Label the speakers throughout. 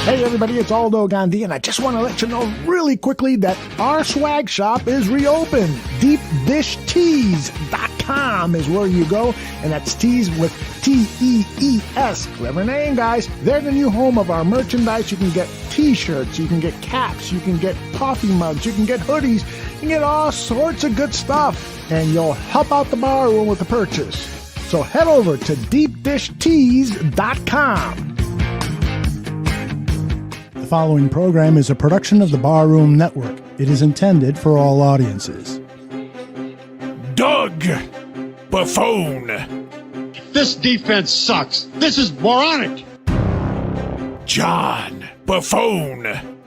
Speaker 1: Hey everybody, it's Aldo Gandhi, and I just want to let you know really quickly that our swag shop is reopened. DeepDishTees.com is where you go, and that's tees with T-E-E-S. Clever name, guys. They're the new home of our merchandise. You can get t-shirts, you can get caps, you can get coffee mugs, you can get hoodies, you can get all sorts of good stuff, and you'll help out the bar room with the purchase. So head over to DeepDishTees.com. The following program is a production of the Barroom Network. It is intended for all audiences.
Speaker 2: Doug Buffone.
Speaker 3: This defense sucks. This is moronic.
Speaker 2: John Buffone.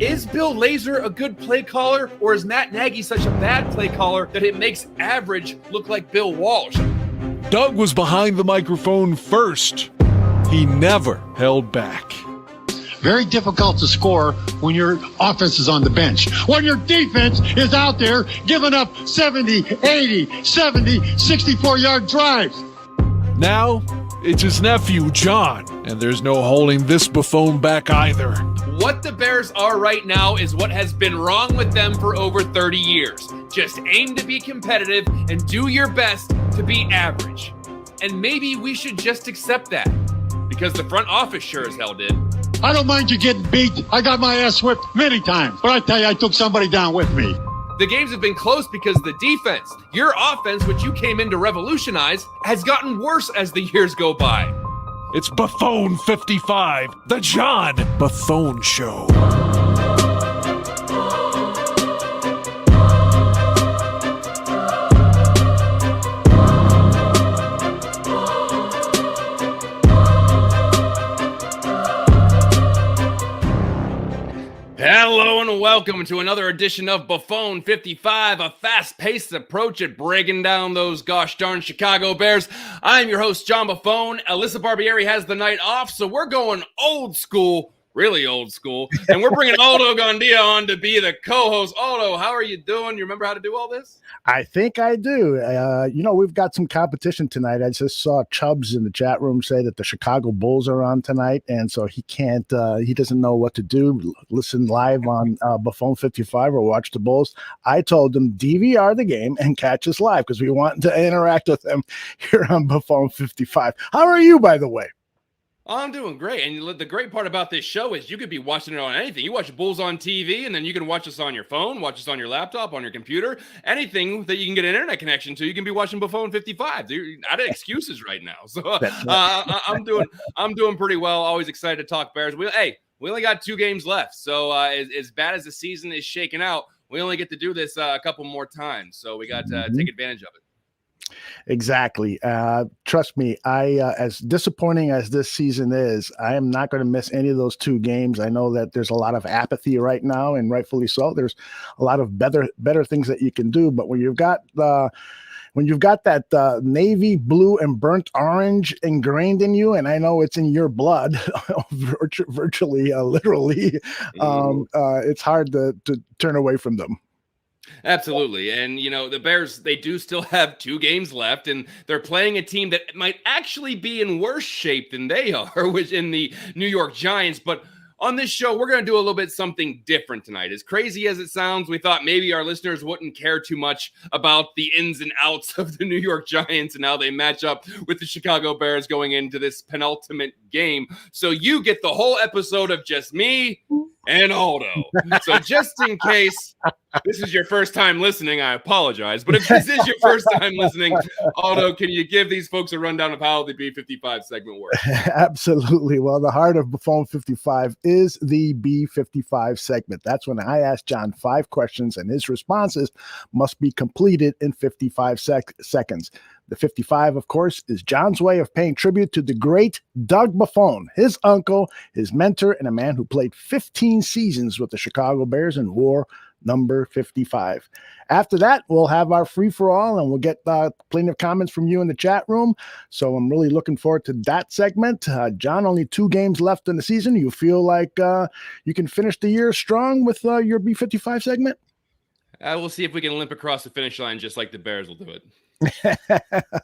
Speaker 4: Is Bill Lazor a good play caller, or is Matt Nagy such a bad play caller that it makes average look like Bill Walsh?
Speaker 2: Doug was behind the microphone first. He never held back.
Speaker 3: Very difficult to score when your offense is on the bench. When your defense is out there giving up 70, 80, 70, 64-yard drives.
Speaker 2: Now, it's his nephew, John, and there's no holding this Buffone back either.
Speaker 4: What the Bears are right now is what has been wrong with them for over 30 years. Just aim to be competitive and do your best to be average. And maybe we should just accept that, because the front office sure as hell did.
Speaker 3: I don't mind you getting beat. I got my ass whipped many times. But I tell you, I took somebody down with me.
Speaker 4: The games have been close because of the defense. Your offense, which you came in to revolutionize, has gotten worse as the years go by.
Speaker 2: It's Buffone 55, the John Buffone Show.
Speaker 4: Hello and welcome to another edition of Buffone 55, a fast-paced approach at breaking down those gosh darn Chicago Bears. I'm your host, John Buffone. Alyssa Barbieri has the night off, so we're going old school, really old school, and we're bringing Aldo Gandia on to be the co-host. Aldo, how are you doing? You remember how to do all this?
Speaker 1: I think I do. We've got some competition tonight. I just saw Chubbs in the chat room say that the Chicago Bulls are on tonight, and so he doesn't know what to do, listen live on Buffone 55 or watch the Bulls. I told him DVR the game and catch us live because we want to interact with them here on Buffone 55. How are you, by the way?
Speaker 4: I'm doing great, and the great part about this show is you could be watching it on anything. You watch Bulls on TV, and then you can watch us on your phone, watch us on your laptop, on your computer, anything that you can get an internet connection to. You can be watching Buffone 55. Dude, I had excuses right now, so I'm doing pretty well. Always excited to talk Bears. We only got 2 games left, so as bad as the season is shaking out, we only get to do this a couple more times, so we got to take advantage of it.
Speaker 1: Exactly. Trust me, as disappointing as this season is, I am not going to miss any of those 2 games. I know that there's a lot of apathy right now, and rightfully so. There's a lot of better things that you can do, but when you've got that navy blue and burnt orange ingrained in you, and I know it's in your blood, virtually, literally, it's hard to turn away from them.
Speaker 4: Absolutely. And, the Bears, they do still have 2 games left, and they're playing a team that might actually be in worse shape than they are, which in the New York Giants. But on this show, we're going to do a little bit something different tonight. As crazy as it sounds, we thought maybe our listeners wouldn't care too much about the ins and outs of the New York Giants and how they match up with the Chicago Bears going into this penultimate game. So you get the whole episode of just me and Aldo. So just in case this is your first time listening, I apologize. But if this is your first time listening, Aldo, can you give these folks a rundown of how the B55 segment works?
Speaker 1: Absolutely. Well, the heart of Buffone 55 is the B55 segment. That's when I ask John 5 questions, and his responses must be completed in 55 seconds. The 55, of course, is John's way of paying tribute to the great Doug Buffone, his uncle, his mentor, and a man who played 15 seasons with the Chicago Bears and wore number 55. After that, we'll have our free-for-all, and we'll get plenty of comments from you in the chat room. So I'm really looking forward to that segment. John, only 2 games left in the season. You feel like you can finish the year strong with your B55 segment?
Speaker 4: We'll see if we can limp across the finish line just like the Bears will do it.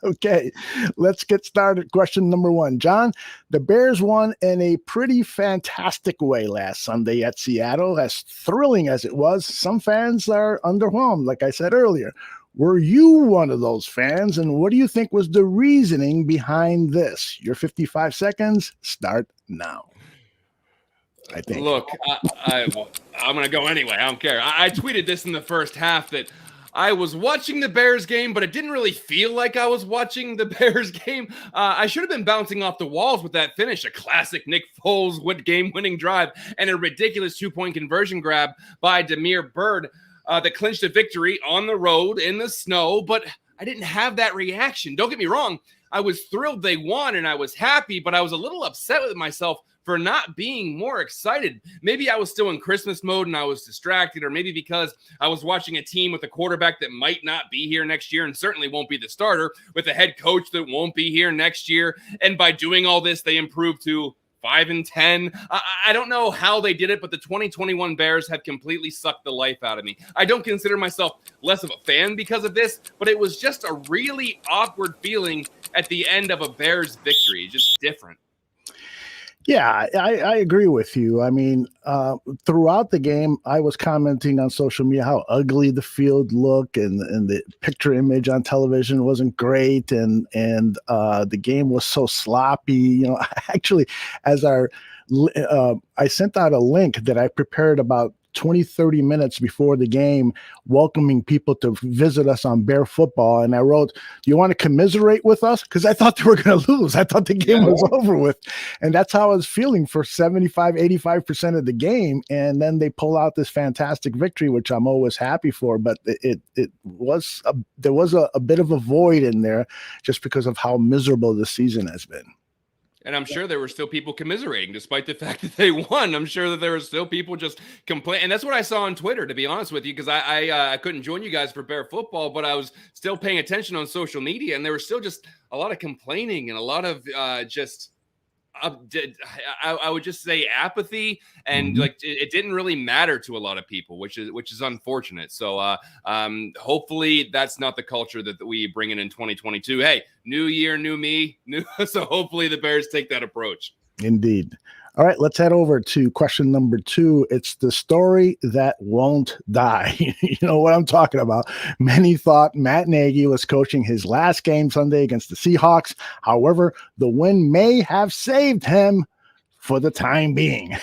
Speaker 1: Okay, let's get started. Question number one. John, the Bears won in a pretty fantastic way last Sunday at Seattle. As thrilling as it was, some fans are underwhelmed, like I said earlier. Were you one of those fans? And what do you think was the reasoning behind this? Your 55 seconds start now. I think.
Speaker 4: Look, I'm going to go anyway. I don't care. I tweeted this in the first half that I was watching the Bears game, but it didn't really feel like I was watching the Bears game. I should have been bouncing off the walls with that finish, a classic Nick Foles game-winning drive, and a ridiculous two-point conversion grab by Demir Bird that clinched a victory on the road in the snow, but I didn't have that reaction. Don't get me wrong. I was thrilled they won, and I was happy, but I was a little upset with myself for not being more excited. Maybe I was still in Christmas mode and I was distracted, or maybe because I was watching a team with a quarterback that might not be here next year and certainly won't be the starter, with a head coach that won't be here next year. And by doing all this, they improved to 5-10. I don't know how they did it, but the 2021 Bears have completely sucked the life out of me. I don't consider myself less of a fan because of this, but it was just a really awkward feeling at the end of a Bears victory. Just different.
Speaker 1: Yeah, I agree with you. I mean, throughout the game, I was commenting on social media how ugly the field looked, and the picture image on television wasn't great, and the game was so sloppy. You know, actually, I sent out a link that I prepared about 20-30 minutes before the game, welcoming people to visit us on Bear Football. And I wrote, do you want to commiserate with us? Because I thought they were going to lose. I thought the game was over with. And that's how I was feeling for 75-85% of the game. And then they pull out this fantastic victory, which I'm always happy for. But there was a bit of a void in there just because of how miserable the season has been.
Speaker 4: And I'm sure there were still people commiserating, despite the fact that they won. I'm sure that there were still people just complaining. And that's what I saw on Twitter, to be honest with you, because I couldn't join you guys for Bear Football, but I was still paying attention on social media, and there was still just a lot of complaining and a lot of I would just say apathy, and like it didn't really matter to a lot of people, which is unfortunate. So hopefully that's not the culture that we bring in 2022. Hey, new year, new me, so hopefully the Bears take that approach.
Speaker 1: Indeed. All right, let's head over to question number 2. It's the story that won't die. You know what I'm talking about. Many thought Matt Nagy was coaching his last game Sunday against the Seahawks. However, the win may have saved him for the time being.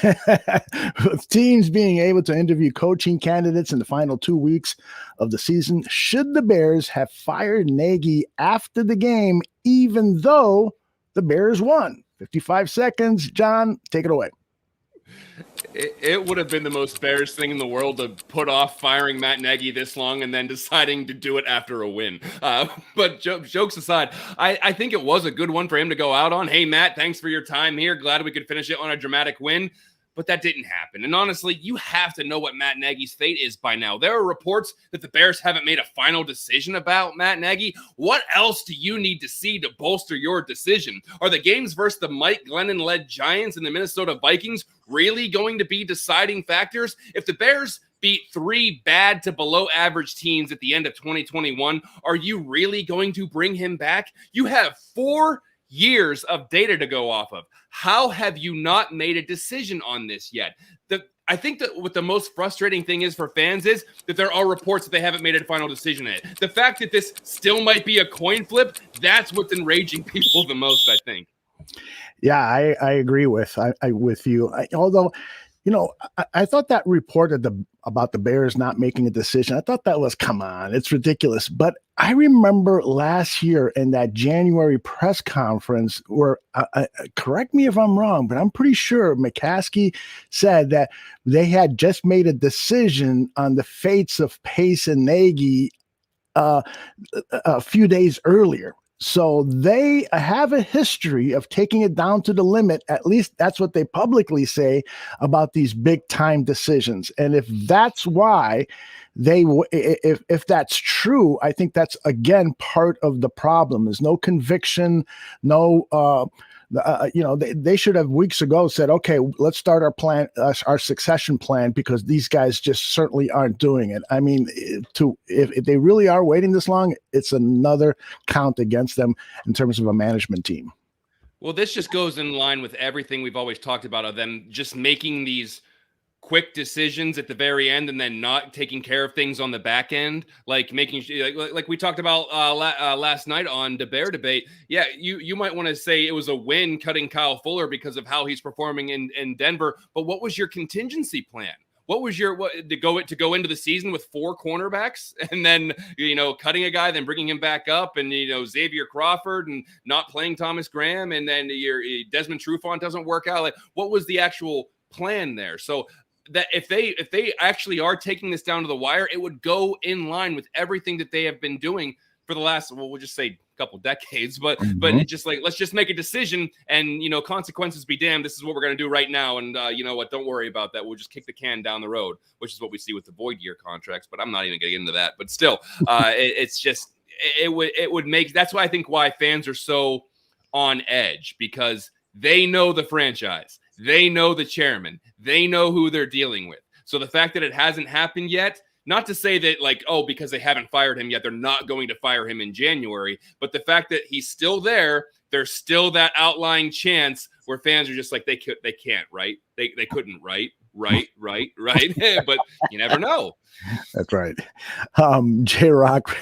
Speaker 1: With teams being able to interview coaching candidates in the final 2 weeks of the season, should the Bears have fired Nagy after the game, even though the Bears won? 55 seconds. John, take it away.
Speaker 4: It would have been the most Bears thing in the world to put off firing Matt Nagy this long and then deciding to do it after a win. But jokes aside, I think it was a good one for him to go out on. Hey, Matt, thanks for your time here. Glad we could finish it on a dramatic win. But that didn't happen. And honestly, you have to know what Matt Nagy's fate is by now. There are reports that the Bears haven't made a final decision about Matt Nagy. What else do you need to see to bolster your decision? Are the games versus the Mike Glennon-led Giants and the Minnesota Vikings really going to be deciding factors? If the Bears beat 3 bad to below average teams at the end of 2021, are you really going to bring him back? You have 4 years of data to go off of. How have you not made a decision on this yet? I think that what the most frustrating thing is for fans is that there are reports that they haven't made a final decision on it. The fact that this still might be a coin flip, that's what's enraging people the most, I think.
Speaker 1: Yeah, I agree with you. Although, you know, I thought that report about the Bears not making a decision, I thought that was, come on, it's ridiculous. But I remember last year in that January press conference where, correct me if I'm wrong, but I'm pretty sure McCaskey said that they had just made a decision on the fates of Pace and Nagy a few days earlier. So they have a history of taking it down to the limit. At least that's what they publicly say about these big time decisions. And if that's why if that's true, I think that's again part of the problem. There's no conviction, no They should have weeks ago said, okay, let's start our plan, our succession plan, because these guys just certainly aren't doing it. I mean, if they really are waiting this long, it's another count against them in terms of a management team.
Speaker 4: Well, this just goes in line with everything we've always talked about of them just making these quick decisions at the very end and then not taking care of things on the back end, like making like we talked about last night on the Bear debate. Yeah, you might want to say it was a win cutting Kyle Fuller because of how he's performing in Denver, but what was your contingency plan? What was your to go into the season with 4 cornerbacks and then cutting a guy, then bringing him back up, and Xavier Crawford and not playing Thomas Graham, and then your Desmond Trufant doesn't work out? Like, what was the actual plan there? So that if they actually are taking this down to the wire, it would go in line with everything that they have been doing for the last, we'll just say a couple decades, but it's just like, let's just make a decision and, consequences be damned. This is what we're going to do right now. And you know what, don't worry about that. We'll just kick the can down the road, which is what we see with the void year contracts, but I'm not even going to get into that. But still, it's just, it would make, that's why I think why fans are so on edge, because they know the franchise. They know the chairman. They know who they're dealing with. So the fact that it hasn't happened yet, not to say that because they haven't fired him yet, they're not going to fire him in January, but the fact that he's still there, there's still that outlying chance where fans are just like, they can't, right? They couldn't, right? But you never know.
Speaker 1: That's right. J-Rock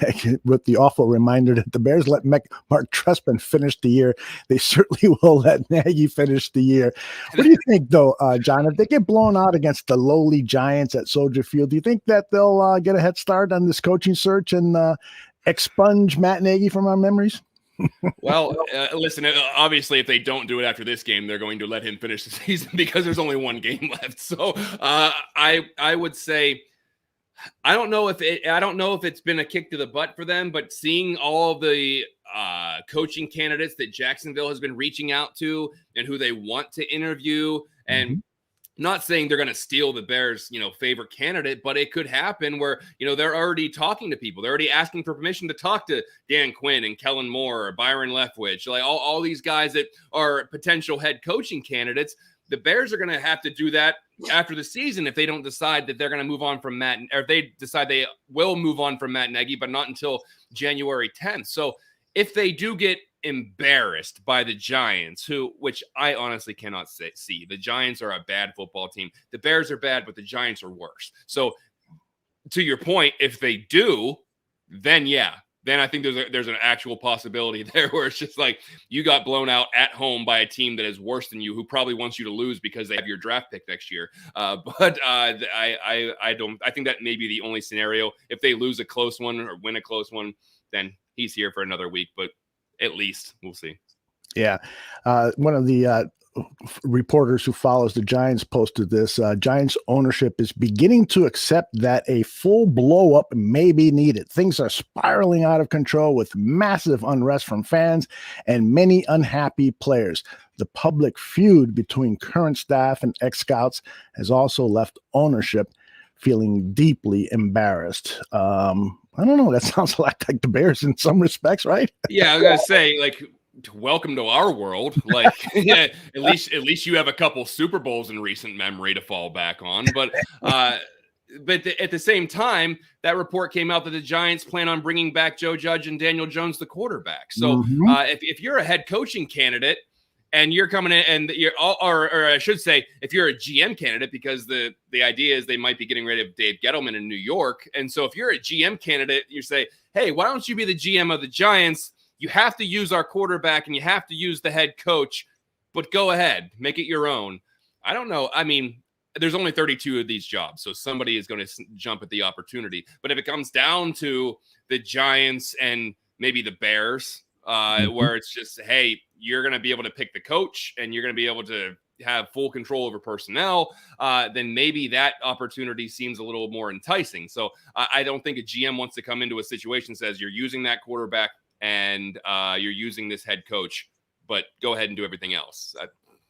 Speaker 1: with the awful reminder that the Bears let Mark Trestman finish the year. They certainly will let Nagy finish the year. What do you think, though, John? If they get blown out against the lowly Giants at Soldier Field, do you think that they'll get a head start on this coaching search and expunge Matt Nagy from our memories?
Speaker 4: Well, listen, obviously, if they don't do it after this game, they're going to let him finish the season because there's only one game left. So I would say, I don't know if it's been a kick to the butt for them, but seeing all the coaching candidates that Jacksonville has been reaching out to and who they want to interview, and not saying they're going to steal the Bears, favorite candidate, but it could happen where, they're already talking to people. They're already asking for permission to talk to Dan Quinn and Kellen Moore or Byron Leftwich, like all these guys that are potential head coaching candidates. The Bears are going to have to do that after the season if they don't decide that they're going to move on from Matt, or if they decide they will move on from Matt Nagy, but not until January 10th. So if they do get embarrassed by the Giants, which I honestly cannot see. The Giants are a bad football team. The Bears are bad, but the Giants are worse. So to your point, if they do, then I think there's an actual possibility there where it's just like you got blown out at home by a team that is worse than you, who probably wants you to lose because they have your draft pick next year. But I think that may be the only scenario. If they lose a close one or win a close one, then he's here for another week. But at least we'll see.
Speaker 1: Yeah. One of the reporters who follows the Giants posted this. Giants ownership is beginning to accept that a full blow up may be needed. Things are spiraling out of control with massive unrest from fans and many unhappy players. The public feud between current staff and ex-scouts has also left ownership feeling deeply embarrassed. I don't know. That sounds like the Bears in some respects, right?
Speaker 4: Yeah, I was gonna say, welcome to our world. At least you have a couple Super Bowls in recent memory to fall back on. But at the same time, that report came out that the Giants plan on bringing back Joe Judge and Daniel Jones, the quarterback. So if you're a head coaching candidate and you're coming in and you're, or I should say, if you're a GM candidate, because the idea is they might be getting rid of Dave Gettleman in New York. And so if you're a GM candidate, you say, hey, why don't you be the GM of the Giants? You have to use our quarterback and you have to use the head coach, but go ahead, make it your own. I don't know. I mean, there's only 32 of these jobs, so somebody is going to jump at the opportunity. But if it comes down to the Giants and maybe the Bears, where it's just, hey, you're going to be able to pick the coach and you're going to be able to have full control over personnel, then maybe that opportunity seems a little more enticing. So I don't think a GM wants to come into a situation that says you're using that quarterback and you're using this head coach, but go ahead and do everything else.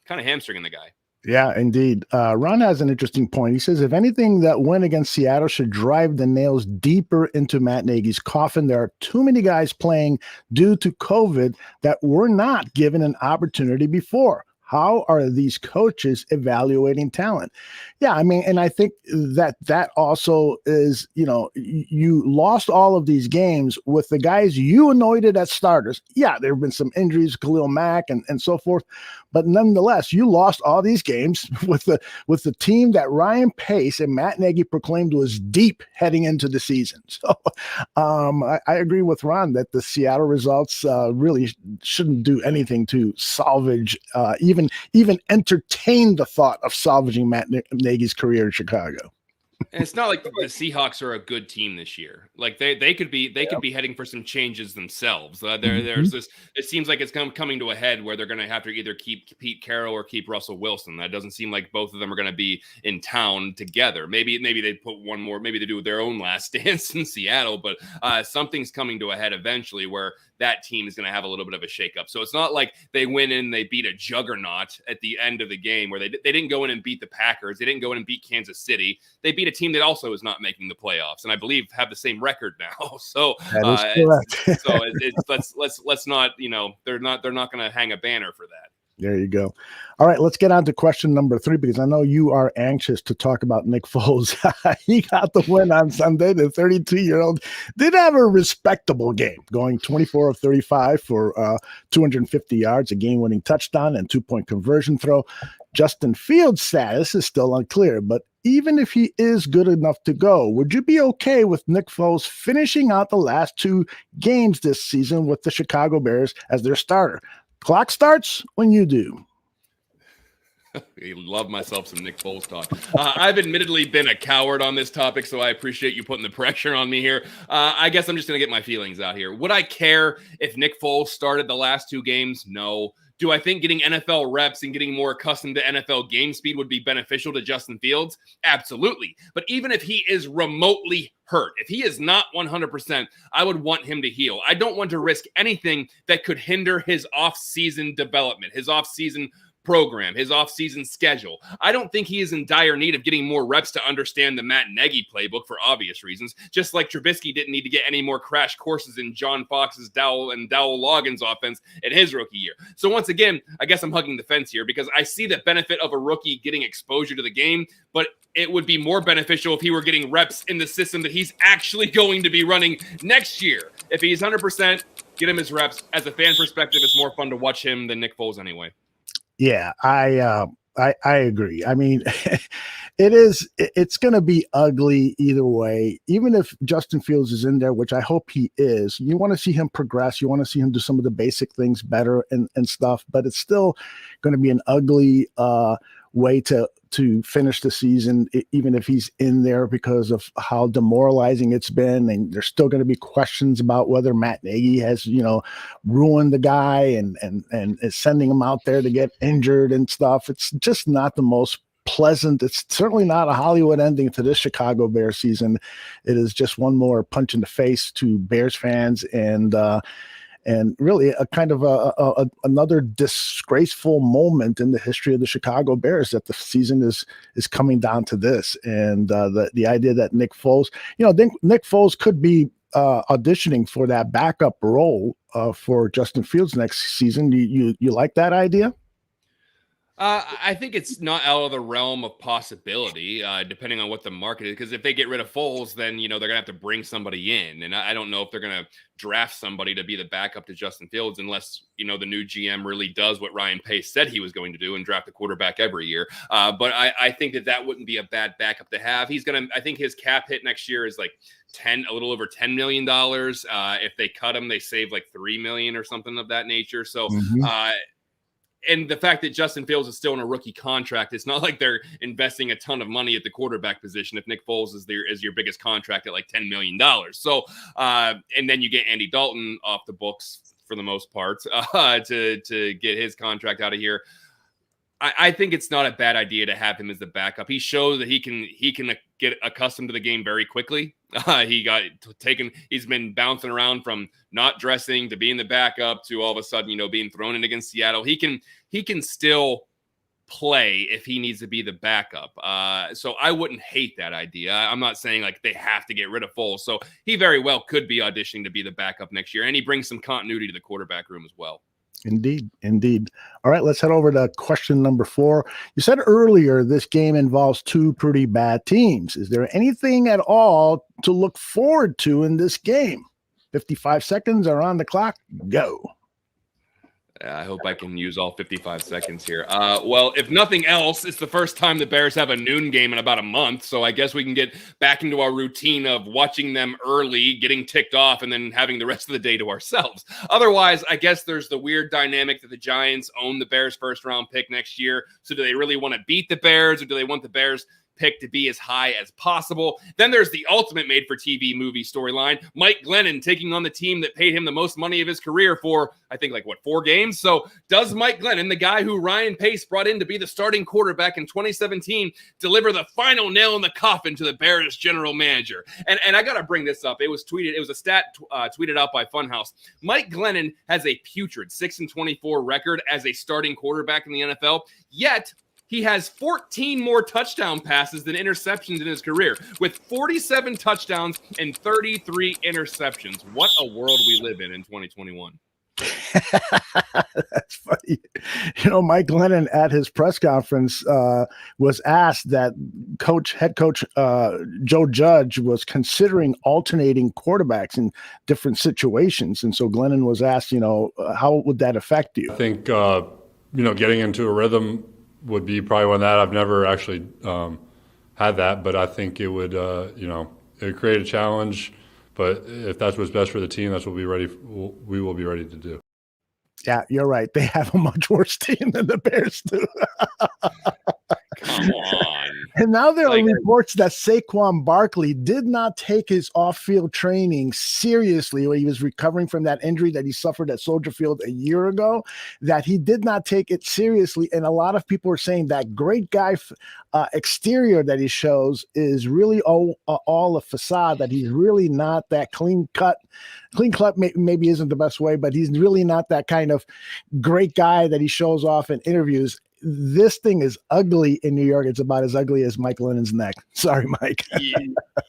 Speaker 4: Kind of hamstringing the guy.
Speaker 1: Yeah, indeed. Ron has an interesting point. He says, if anything, that win against Seattle should drive the nails deeper into Matt Nagy's coffin. There are too many guys playing due to COVID that were not given an opportunity before. How are these coaches evaluating talent? Yeah, I mean, and I think that also is, you lost all of these games with the guys you anointed as starters. Yeah, there have been some injuries, Khalil Mack and so forth, but nonetheless, you lost all these games with the team that Ryan Pace and Matt Nagy proclaimed was deep heading into the season. So I agree with Ron that the Seattle results really shouldn't do anything to salvage, even entertain the thought of salvaging Matt Nagy's career in Chicago.
Speaker 4: And it's not like the Seahawks are a good team this year. Like they could be heading for some changes themselves. There's this. It seems like it's coming to a head where they're going to have to either keep Pete Carroll or keep Russell Wilson. That doesn't seem like both of them are going to be in town together. Maybe they put one more. Maybe they do their own last dance in Seattle. But something's coming to a head eventually where that team is going to have a little bit of a shakeup. So it's not like they went in and they beat a juggernaut at the end of the game where they didn't go in and beat the Packers. They didn't go in and beat Kansas City. They beat a team that also is not making the playoffs, and I believe have the same record now. So let's not, they're not going to hang a banner for that.
Speaker 1: There you go. All right, let's get on to question number 3, because I know you are anxious to talk about Nick Foles. He got the win on Sunday. The 32-year-old did have a respectable game, going 24 of 35 for 250 yards, a game-winning touchdown, and 2-point conversion throw. Justin Fields' status is still unclear, but even if he is good enough to go, would you be okay with Nick Foles finishing out the last 2 games this season with the Chicago Bears as their starter? Clock starts when you do.
Speaker 4: I love myself some Nick Foles talk. I've admittedly been a coward on this topic, so I appreciate you putting the pressure on me here. I guess I'm just going to get my feelings out here. Would I care if Nick Foles started the last 2 games? No. Do I think getting NFL reps and getting more accustomed to NFL game speed would be beneficial to Justin Fields? Absolutely. But even if he is remotely hurt, if he is not 100%, I would want him to heal. I don't want to risk anything that could hinder his off-season development, his off-season program, his offseason schedule. I don't think he is in dire need of getting more reps to understand the Matt Nagy playbook for obvious reasons, just like Trubisky didn't need to get any more crash courses in John Fox's Dowell Loggins offense in his rookie year. So once again, I guess I'm hugging the fence here because I see the benefit of a rookie getting exposure to the game, but it would be more beneficial if he were getting reps in the system that he's actually going to be running next year. If he's 100%, get him his reps. As a fan perspective, it's more fun to watch him than Nick Foles anyway.
Speaker 1: Yeah, I agree. I mean, it's going to be ugly either way. Even if Justin Fields is in there, which I hope he is, you want to see him progress. You want to see him do some of the basic things better and stuff, but it's still going to be an ugly way to finish the season, even if he's in there, because of how demoralizing it's been. And there's still going to be questions about whether Matt Nagy has, ruined the guy and is sending him out there to get injured and stuff. It's just not the most pleasant. It's certainly not a Hollywood ending to this Chicago Bears season. It is just one more punch in the face to Bears fans and really a kind of another disgraceful moment in the history of the Chicago Bears, that the season is coming down to this. And the idea that Nick Foles, Nick Foles could be auditioning for that backup role for Justin Fields next season. You like that idea?
Speaker 4: I think it's not out of the realm of possibility, depending on what the market is. Because if they get rid of Foles, then they're gonna have to bring somebody in, and I don't know if they're gonna draft somebody to be the backup to Justin Fields unless the new GM really does what Ryan Pace said he was going to do and draft a quarterback every year. But I think that wouldn't be a bad backup to have. I think his cap hit next year is like a little over $10 million. If they cut him, they save like $3 million or something of that nature. So. And the fact that Justin Fields is still in a rookie contract, it's not like they're investing a ton of money at the quarterback position if Nick Foles is your biggest contract at like $10 million. So, and then you get Andy Dalton off the books for the most part to get his contract out of here. I think it's not a bad idea to have him as the backup. He shows that he can get accustomed to the game very quickly. He's been bouncing around from not dressing to being the backup to all of a sudden, being thrown in against Seattle. He can still play if he needs to be the backup. So I wouldn't hate that idea. I'm not saying like they have to get rid of Foles. So he very well could be auditioning to be the backup next year. And he brings some continuity to the quarterback room as well.
Speaker 1: Indeed. All right, let's head over to question number 4. You said earlier this game involves 2 pretty bad teams. Is there anything at all to look forward to in this game? 55 seconds are on the clock. Go.
Speaker 4: I hope I can use all 55 seconds here. Well, if nothing else, it's the first time the Bears have a noon game in about a month. So I guess we can get back into our routine of watching them early, getting ticked off, and then having the rest of the day to ourselves. Otherwise, I guess there's the weird dynamic that the Giants own the Bears' first-round pick next year. So do they really want to beat the Bears, or do they want the Bears pick to be as high as possible? Then there's the ultimate made-for-TV movie storyline, Mike Glennon taking on the team that paid him the most money of his career for, I think, 4 games? So does Mike Glennon, the guy who Ryan Pace brought in to be the starting quarterback in 2017, deliver the final nail in the coffin to the Bears general manager? And I got to bring this up. It was a stat tweeted out by Funhouse. Mike Glennon has a putrid 6-24 record as a starting quarterback in the NFL, yet he has 14 more touchdown passes than interceptions in his career, with 47 touchdowns and 33 interceptions. What a world we live in 2021.
Speaker 1: That's funny. Mike Glennon at his press conference was asked that head coach Joe Judge was considering alternating quarterbacks in different situations. And so Glennon was asked, how would that affect you?
Speaker 5: I think, getting into a rhythm would be probably one of that. I've never actually had that, but I think it would, it would create a challenge. But if that's what's best for the team, that's what we will be ready to do.
Speaker 1: Yeah, you're right. They have a much worse team than the Bears do.
Speaker 4: Come on.
Speaker 1: And now there are reports that Saquon Barkley did not take his off-field training seriously when he was recovering from that injury that he suffered at Soldier Field a year ago, that he did not take it seriously. And a lot of people are saying that great guy exterior that he shows is really all a facade, that he's really not that clean cut. Clean cut maybe isn't the best way, but he's really not that kind of great guy that he shows off in interviews. This thing is ugly in New York. It's about as ugly as Mike Lennon's neck. Sorry, Mike.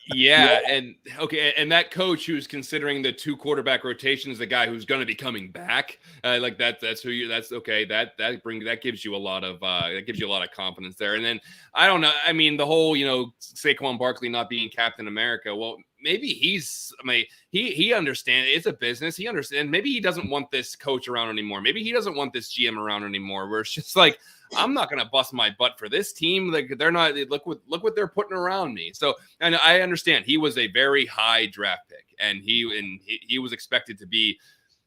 Speaker 4: Yeah. And okay. And that coach who's considering the 2 quarterback rotations, the guy who's going to be coming back, that's okay. That gives you a lot of confidence there. And then I don't know. I mean, the whole, Saquon Barkley not being Captain America. Well, maybe he understands it's a business. He understands. Maybe he doesn't want this coach around anymore. Maybe he doesn't want this GM around anymore, where it's just like, I'm not going to bust my butt for this team. Like, they're not, look what they're putting around me. So, and I understand he was a very high draft pick, and he was expected to be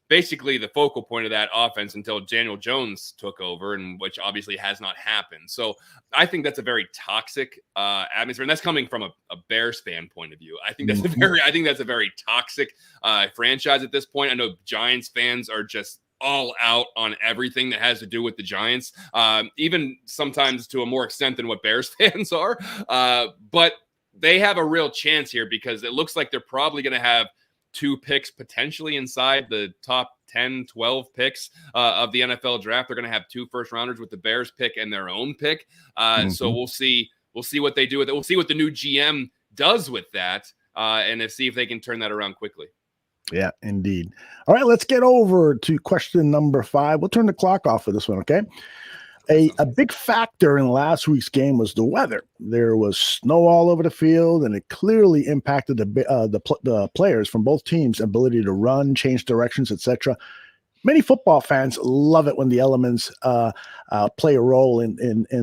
Speaker 4: basically the focal point of that offense until Daniel Jones took over, and which obviously has not happened. So I think that's a very toxic atmosphere, and that's coming from a Bears fan point of view. I think that's a very toxic franchise at this point. I know Giants fans are just all out on everything that has to do with the Giants, even sometimes to a more extent than what Bears fans are. But they have a real chance here because it looks like they're probably going to have 2 picks potentially inside the top 10, 12 picks of the NFL draft. They're going to have 2 first-rounders with the Bears pick and their own pick. So we'll see what they do with it. We'll see what the new GM does with that, and see if they can turn that around quickly.
Speaker 1: Yeah, indeed. All right, let's get over to question number 5. We'll turn the clock off for this one, okay? A big factor in last week's game was the weather. There was snow all over the field, and it clearly impacted the players from both teams' ability to run, change directions, etc. Many football fans love it when the elements play a role in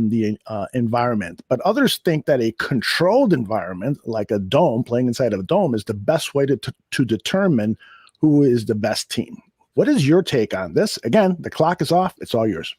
Speaker 1: the environment, but others think that a controlled environment, like a dome, playing inside of a dome, is the best way to determine who is the best team. What is your take on this? Again, the clock is off. It's all yours.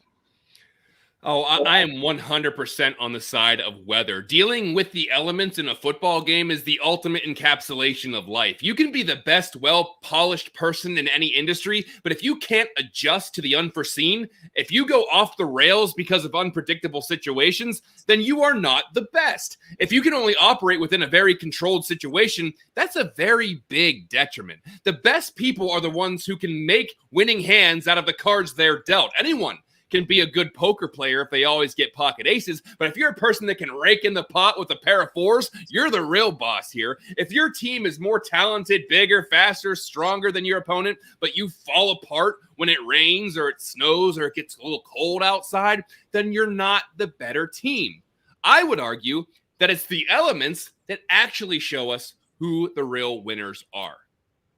Speaker 4: Oh, I am 100% on the side of weather. Dealing with the elements in a football game is the ultimate encapsulation of life. You can be the best, well-polished person in any industry, but if you can't adjust to the unforeseen, if you go off the rails because of unpredictable situations, then you are not the best. If you can only operate within a very controlled situation, that's a very big detriment. The best people are the ones who can make winning hands out of the cards they're dealt. Anyone can be a good poker player if they always get pocket aces. But if you're a person that can rake in the pot with a pair of fours, you're the real boss here. If your team is more talented, bigger, faster, stronger than your opponent, but you fall apart when it rains or it snows or it gets a little cold outside, then you're not the better team. I would argue that it's the elements that actually show us who the real winners are.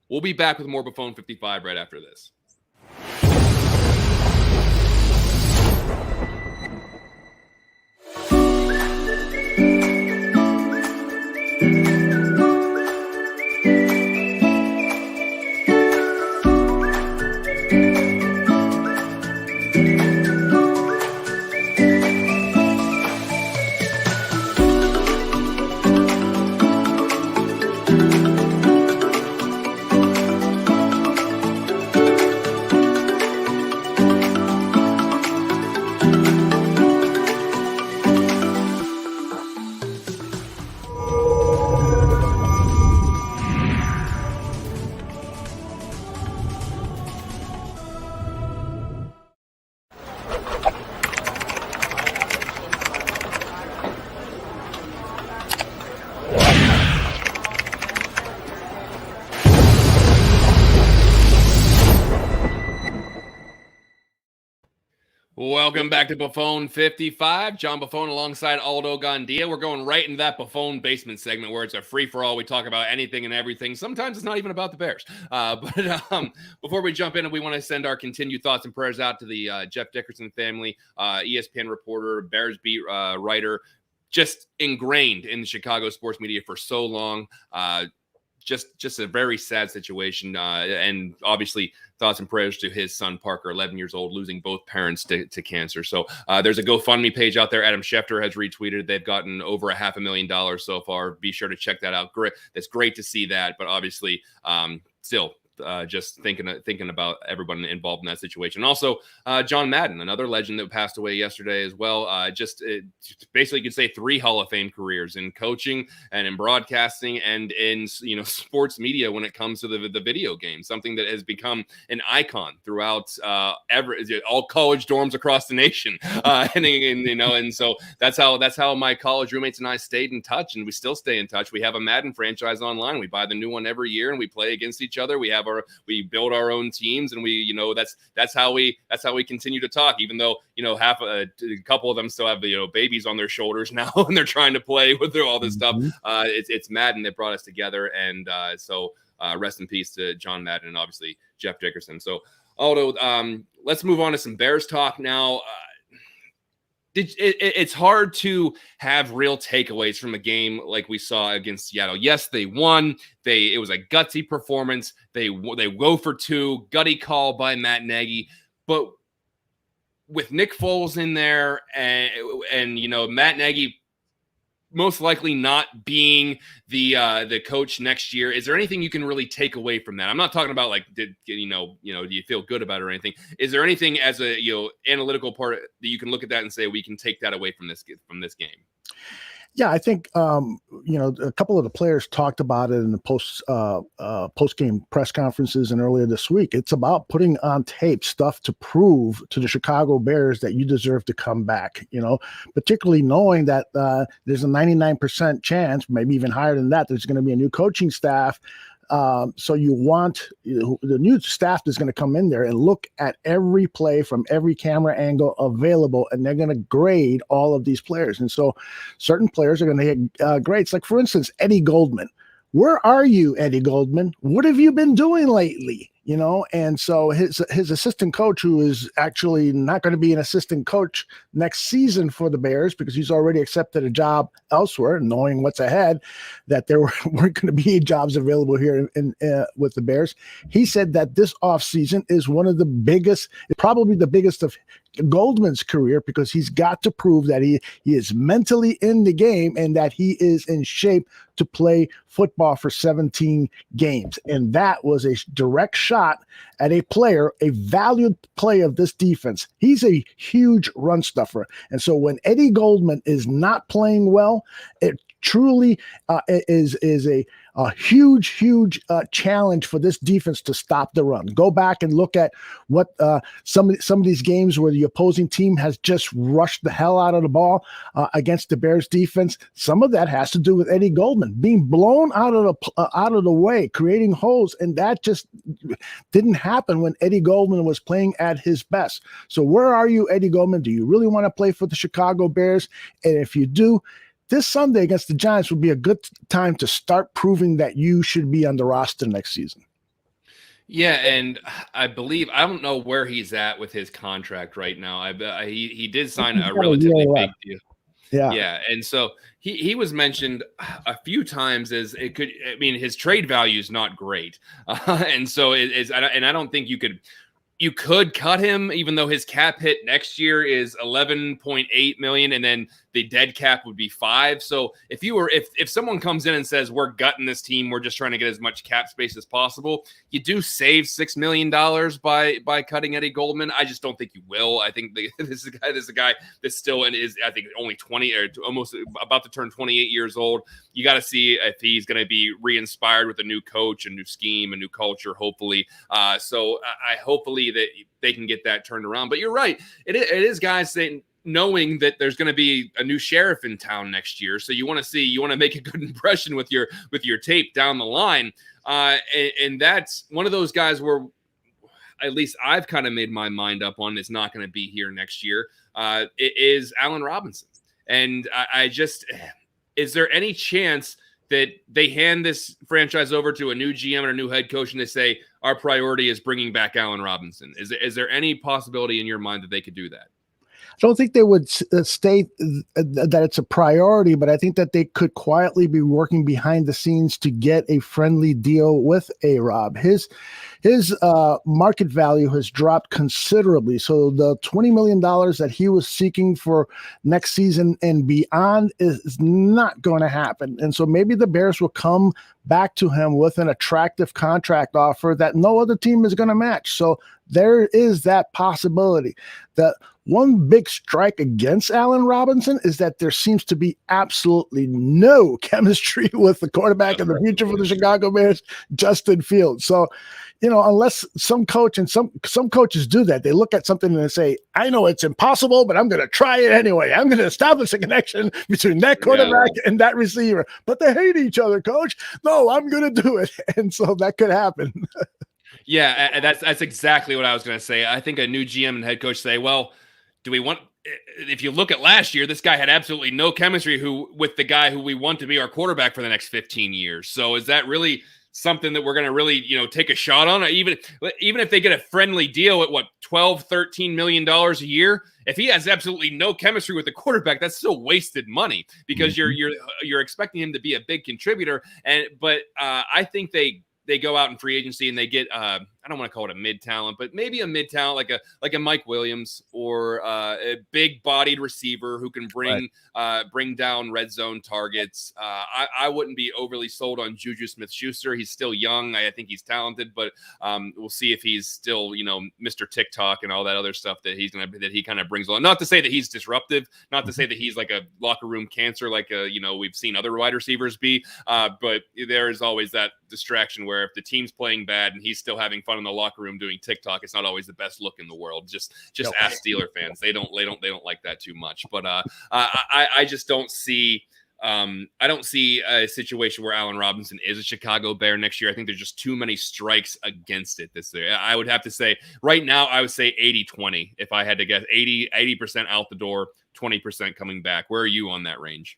Speaker 4: We'll be back with more Buffone 55 right after this. Welcome back to Buffone 55. John Buffone alongside Aldo Gandia. We're going right into that Buffone basement segment where it's a free-for-all. We talk about anything and everything. Sometimes it's not even about the Bears. But before we jump in, we want to send our continued thoughts and prayers out to the Jeff Dickerson family, ESPN reporter, Bears beat writer, just ingrained in the Chicago sports media for so long. Just a very sad situation. And obviously thoughts and prayers to his son, Parker, 11 years old, losing both parents to cancer. So there's a GoFundMe page out there. Adam Schefter has retweeted. They've gotten over $500,000 so far. Be sure to check that out. Great. That's great to see that. But obviously still just thinking about everyone involved in that situation. Also, John Madden, another legend that passed away yesterday as well. Basically, you could say 3 Hall of Fame careers in coaching and in broadcasting and in sports media when it comes to the video game. Something that has become an icon throughout all college dorms across the nation. And so that's how my college roommates and I stayed in touch, and we still stay in touch. We have a Madden franchise online. We buy the new one every year, and we play against each other. We build our own teams, and that's how we continue to talk, even though a couple of them still have babies on their shoulders now and they're trying to play with all this stuff. It's Madden that brought us together, and so rest in peace to John Madden and obviously Jeff Dickerson. So Aldo, let's move on to some Bears talk now. It's hard to have real takeaways from a game like we saw against Seattle. Yes, they won. It was a gutsy performance. They go for 2, gutty call by Matt Nagy. But with Nick Foles in there and Matt Nagy most likely not being the coach next year, is there anything you can really take away from that? I'm not talking about do you feel good about it or anything? Is there anything as a analytical part that you can look at that and say we can take that away from this game?
Speaker 1: Yeah, I think a couple of the players talked about it in the post game press conferences and earlier this week. It's about putting on tape stuff to prove to the Chicago Bears that you deserve to come back. Particularly knowing that there's a 99% chance, maybe even higher than that, there's going to be a new coaching staff. So you want the new staff is going to come in there and look at every play from every camera angle available, and they're going to grade all of these players. And so certain players are going to get grades. Like, for instance, Eddie Goldman. Where are you, Eddie Goldman? What have you been doing lately? And so his assistant coach, who is actually not going to be an assistant coach next season for the Bears because he's already accepted a job elsewhere, knowing what's ahead, that there weren't going to be jobs available here with the Bears. He said that this offseason is one of the biggest, probably the biggest of Goldman's career, because he's got to prove that he is mentally in the game and that he is in shape to play football for 17 games. And that was a direct shot at a player, a valued play of this defense. He's a huge run stuffer. And so when Eddie Goldman is not playing well, it truly is a huge challenge for this defense to stop the run. Go back and look at what some of these games where the opposing team has just rushed the hell out of the ball against the Bears defense. Some of that has to do with Eddie Goldman being blown out of the way, creating holes, and that just didn't happen when Eddie Goldman was playing at his best. So where are you, Eddie Goldman? Do you really want to play for the Chicago Bears? And if you do, this Sunday against the Giants would be a good time to start proving that you should be on the roster next season.
Speaker 4: Yeah, and I don't know where he's at with his contract right now. He did sign a relatively big deal. Yeah, and so he was mentioned a few times as it could. I mean, his trade value is not great, and so I don't think you could cut him, even though his cap hit next year is 11.8 million, and then the dead cap would be 5. So if someone comes in and says we're gutting this team, we're just trying to get as much cap space as possible, you do save $6 million by cutting Eddie Goldman. I just don't think you will. I think this is a guy that's still is I think only 20 or almost about to turn 28 years old. You got to see if he's going to be re-inspired with a new coach, a new scheme, a new culture, hopefully. So I hopefully that they can get that turned around. But you're right. It is guys saying, knowing that there's going to be a new sheriff in town next year. So you want to make a good impression with your tape down the line. And that's one of those guys where at least I've kind of made my mind up on is not going to be here next year. It is Allen Robinson. And I just, is there any chance that they hand this franchise over to a new GM and a new head coach and they say, our priority is bringing back Allen Robinson? Is there any possibility in your mind that they could do that?
Speaker 1: I don't think they would state that it's a priority, but I think that they could quietly be working behind the scenes to get a friendly deal with A-Rob. His market value has dropped considerably. So the $20 million that he was seeking for next season and beyond is not going to happen. And so maybe the Bears will come back to him with an attractive contract offer that no other team is going to match. So there is that possibility. The one big strike against Allen Robinson is that there seems to be absolutely no chemistry with the quarterback of the future for the Chicago Bears, Justin Fields. So, unless some coach and some coaches do that, they look at something and they say, I know it's impossible, but I'm going to try it anyway. I'm going to establish a connection between that quarterback and that receiver. But they hate each other, coach. No, I'm going to do it. And so that could happen.
Speaker 4: Yeah, that's exactly what I was going to say. I think a new GM and head coach say, well, do we want – if you look at last year, this guy had absolutely no chemistry with the guy who we want to be our quarterback for the next 15 years. So is that really something that we're going to really, take a shot on? Or even if they get a friendly deal at $12, $13 million a year, if he has absolutely no chemistry with the quarterback, that's still wasted money because you're expecting him to be a big contributor. But I think they go out in free agency and they get I don't want to call it a mid talent, but maybe a mid talent like a Mike Williams or a big bodied receiver who can bring down red zone targets. I wouldn't be overly sold on Juju Smith-Schuster. He's still young. I think he's talented, but we'll see if he's still Mr. TikTok and all that other stuff that he kind of brings along. Not to say that he's disruptive, not to say that he's like a locker room cancer like we've seen other wide receivers be, but there is always that distraction where if the team's playing bad and he's still having fun in the locker room doing TikTok, it's not always the best look in the world. Just ask Steeler fans. They don't like that too much. But I just don't see I don't see a situation where Allen Robinson is a Chicago Bear next year. I think there's just too many strikes against it this year. I would have to say right now, I would say 80-20 if I had to guess. 80% out the door, 20% coming back. Where are you on that range?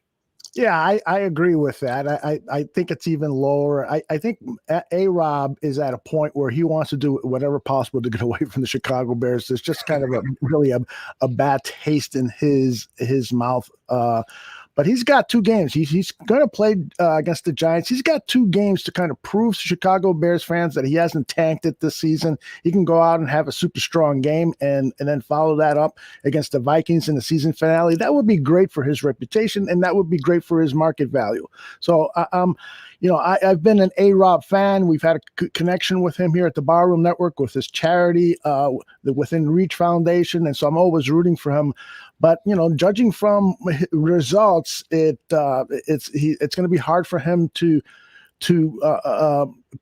Speaker 1: Yeah, I agree with that. I think it's even lower. I think A-Rob is at a point where he wants to do whatever possible to get away from the Chicago Bears. There's just kind of really a bad taste in his mouth. But he's got 2 games. He's going to play against the Giants. He's got 2 games to kind of prove to Chicago Bears fans that he hasn't tanked it this season. He can go out and have a super strong game and then follow that up against the Vikings in the season finale. That would be great for his reputation, and that would be great for his market value. So, I've been an A-Rob fan. We've had a connection with him here at the Barroom Network with his charity, the Within Reach Foundation, and so I'm always rooting for him. But judging from results, it's going to be hard for him to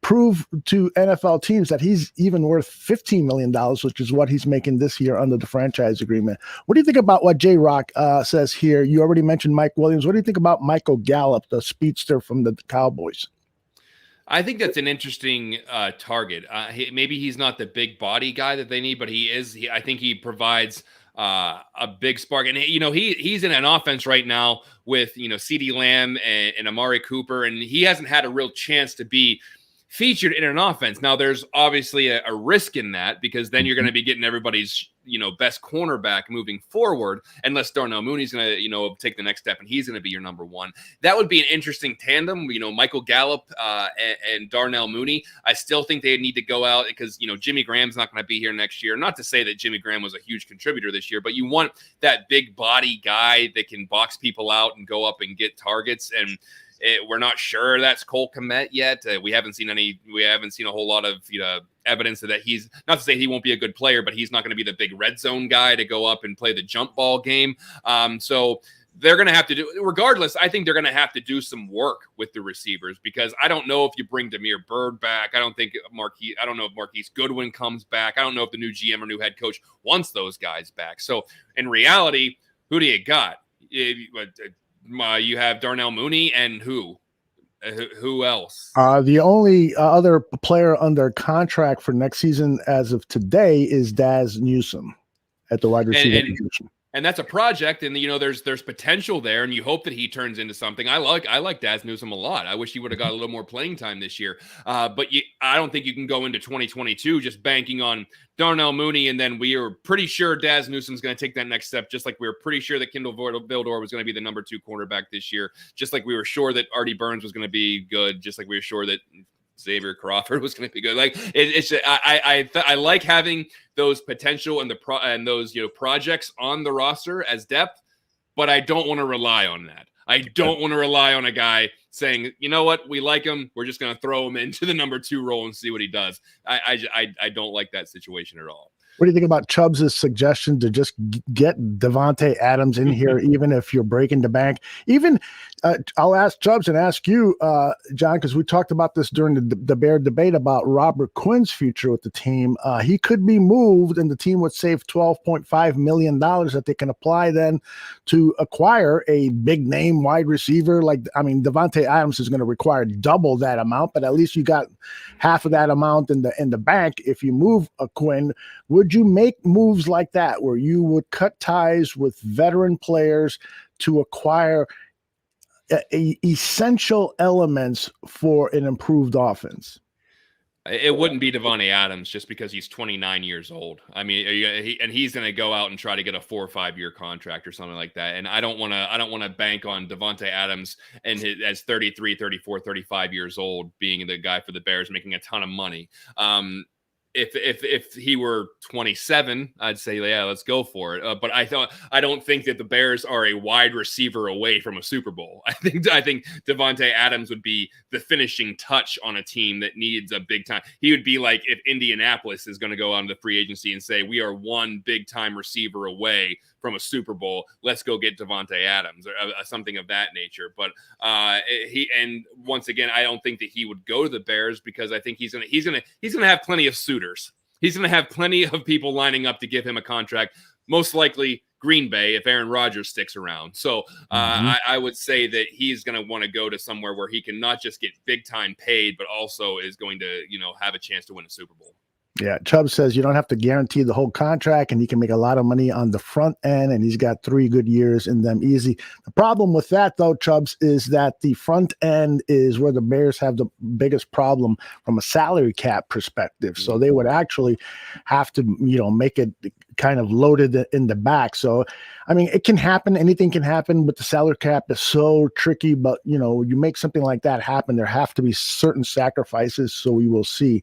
Speaker 1: prove to NFL teams that he's even worth $15 million, which is what he's making this year under the franchise agreement. What do you think about what J-Rock says here? You already mentioned Mike Williams. What do you think about Michael Gallup, the speedster from the Cowboys?
Speaker 4: I think that's an interesting target. Maybe he's not the big body guy that they need, but he is. I think he provides a big spark. And, he's in an offense right now with, CeeDee Lamb and Amari Cooper, and he hasn't had a real chance to be featured in an offense. Now, there's obviously a risk in that because then you're going to be getting everybody's, best cornerback moving forward, unless Darnell Mooney's going to, take the next step and he's going to be your number one. That would be an interesting tandem, Michael Gallup and Darnell Mooney. I still think they need to go out because, Jimmy Graham's not going to be here next year. Not to say that Jimmy Graham was a huge contributor this year, but you want that big body guy that can box people out and go up and get targets. And we're not sure that's Cole Kmet yet. We haven't seen a whole lot of evidence that he's, not to say he won't be a good player, but he's not going to be the big red zone guy to go up and play the jump ball game. So they're going to have to do, regardless, I think they're going to have to do some work with the receivers because I don't know if you bring Damiere Byrd back. I don't know if Marquise Goodwin comes back. I don't know if the new GM or new head coach wants those guys back. So in reality, who do you got? You have Darnell Mooney and who else?
Speaker 1: The only other player under contract for next season as of today is Daz Newsome at the wide receiver position.
Speaker 4: And that's a project, and there's potential there, and you hope that he turns into something. I like Daz Newsome a lot. I wish he would have got a little more playing time this year. But I don't think you can go into 2022 just banking on Darnell Mooney, and then we are pretty sure Daz Newsome's going to take that next step, just like we were pretty sure that Kendall Vildor was going to be the number 2 cornerback this year, just like we were sure that Artie Burns was going to be good, just like we were sure that Xavier Crawford was going to be good. Like I like having those potential and those projects on the roster as depth, but I don't want to rely on that. I don't want to rely on a guy saying, you know what, we like him, we're just going to throw him into the number 2 role and see what he does. I don't like that situation at all.
Speaker 1: What do you think about Chubbs' suggestion to just get Davante Adams in here, even if you're breaking the bank? Even I'll ask Chubbs and ask you, John, because we talked about this during the Bear debate about Robert Quinn's future with the team. He could be moved, and the team would save $12.5 million that they can apply then to acquire a big name wide receiver. Davante Adams is going to require double that amount, but at least you got half of that amount in the bank if you move a Quinn. Would you make moves like that where you would cut ties with veteran players to acquire essential elements for an improved offense?
Speaker 4: It wouldn't be Davante Adams just because he's 29 years old. I mean, he's going to go out and try to get a 4 or 5 year contract or something like that. And I don't want to bank on Davante Adams and as 33, 34, 35 years old being the guy for the Bears making a ton of money. If he were 27, I'd say, yeah, let's go for it. But I don't think that the Bears are a wide receiver away from a Super Bowl. I think Davante Adams would be the finishing touch on a team that needs a big time. He would be like if Indianapolis is going to go on to free agency and say, we are one big time receiver away from a Super Bowl, let's go get Davante Adams or something of that nature. But once again, I don't think that he would go to the Bears because I think he's gonna have plenty of suitors. He's gonna have plenty of people lining up to give him a contract. Most likely Green Bay if Aaron Rodgers sticks around. So I would say that he's going to want to go to somewhere where he can not just get big time paid, but also is going to have a chance to win a Super Bowl.
Speaker 1: Yeah, Chubb says you don't have to guarantee the whole contract, and he can make a lot of money on the front end, and he's got 3 good years in them easy. The problem with that, though, Chubbs, is that the front end is where the Bears have the biggest problem from a salary cap perspective. So they would actually have to, make it kind of loaded in the back. So, I mean, it can happen. Anything can happen, but the salary cap is so tricky. But, you make something like that happen, there have to be certain sacrifices. So we will see.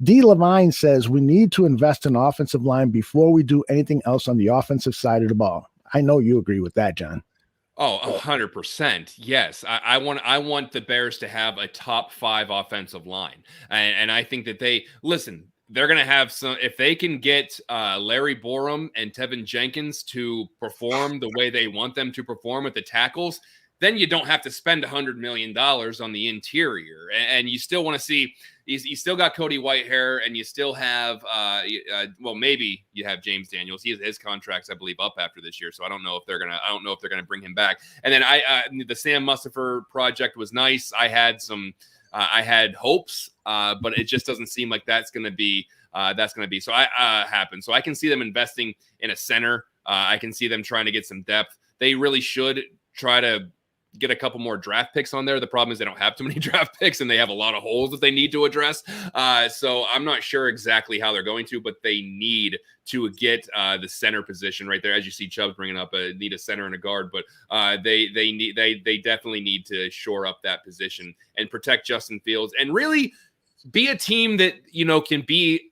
Speaker 1: D. Levine says we need to invest in offensive line before we do anything else on the offensive side of the ball. I know you agree with that, John.
Speaker 4: Oh, 100%. Yes. I want the Bears to have a top 5 offensive line. And I think that they're going to have some, if they can get Larry Borum and Tevin Jenkins to perform the way they want them to perform with the tackles, then you don't have to spend $100 million on the interior. And you still want to see, you still got Cody Whitehair, and you still have, maybe you have James Daniels. His contract's, I believe, up after this year. So I don't know if they're gonna bring him back. And then the Sam Mustipher project was nice. I had hopes, but it just doesn't seem like that's gonna be so happen. So I can see them investing in a center. I can see them trying to get some depth. They really should try to get a couple more draft picks on there. The problem is they don't have too many draft picks, and they have a lot of holes that they need to address. So I'm not sure exactly how they're going to, but they need to get the center position right there. As you see Chubb's bringing up, need a center and a guard, but they definitely need to shore up that position and protect Justin Fields and really be a team that, can be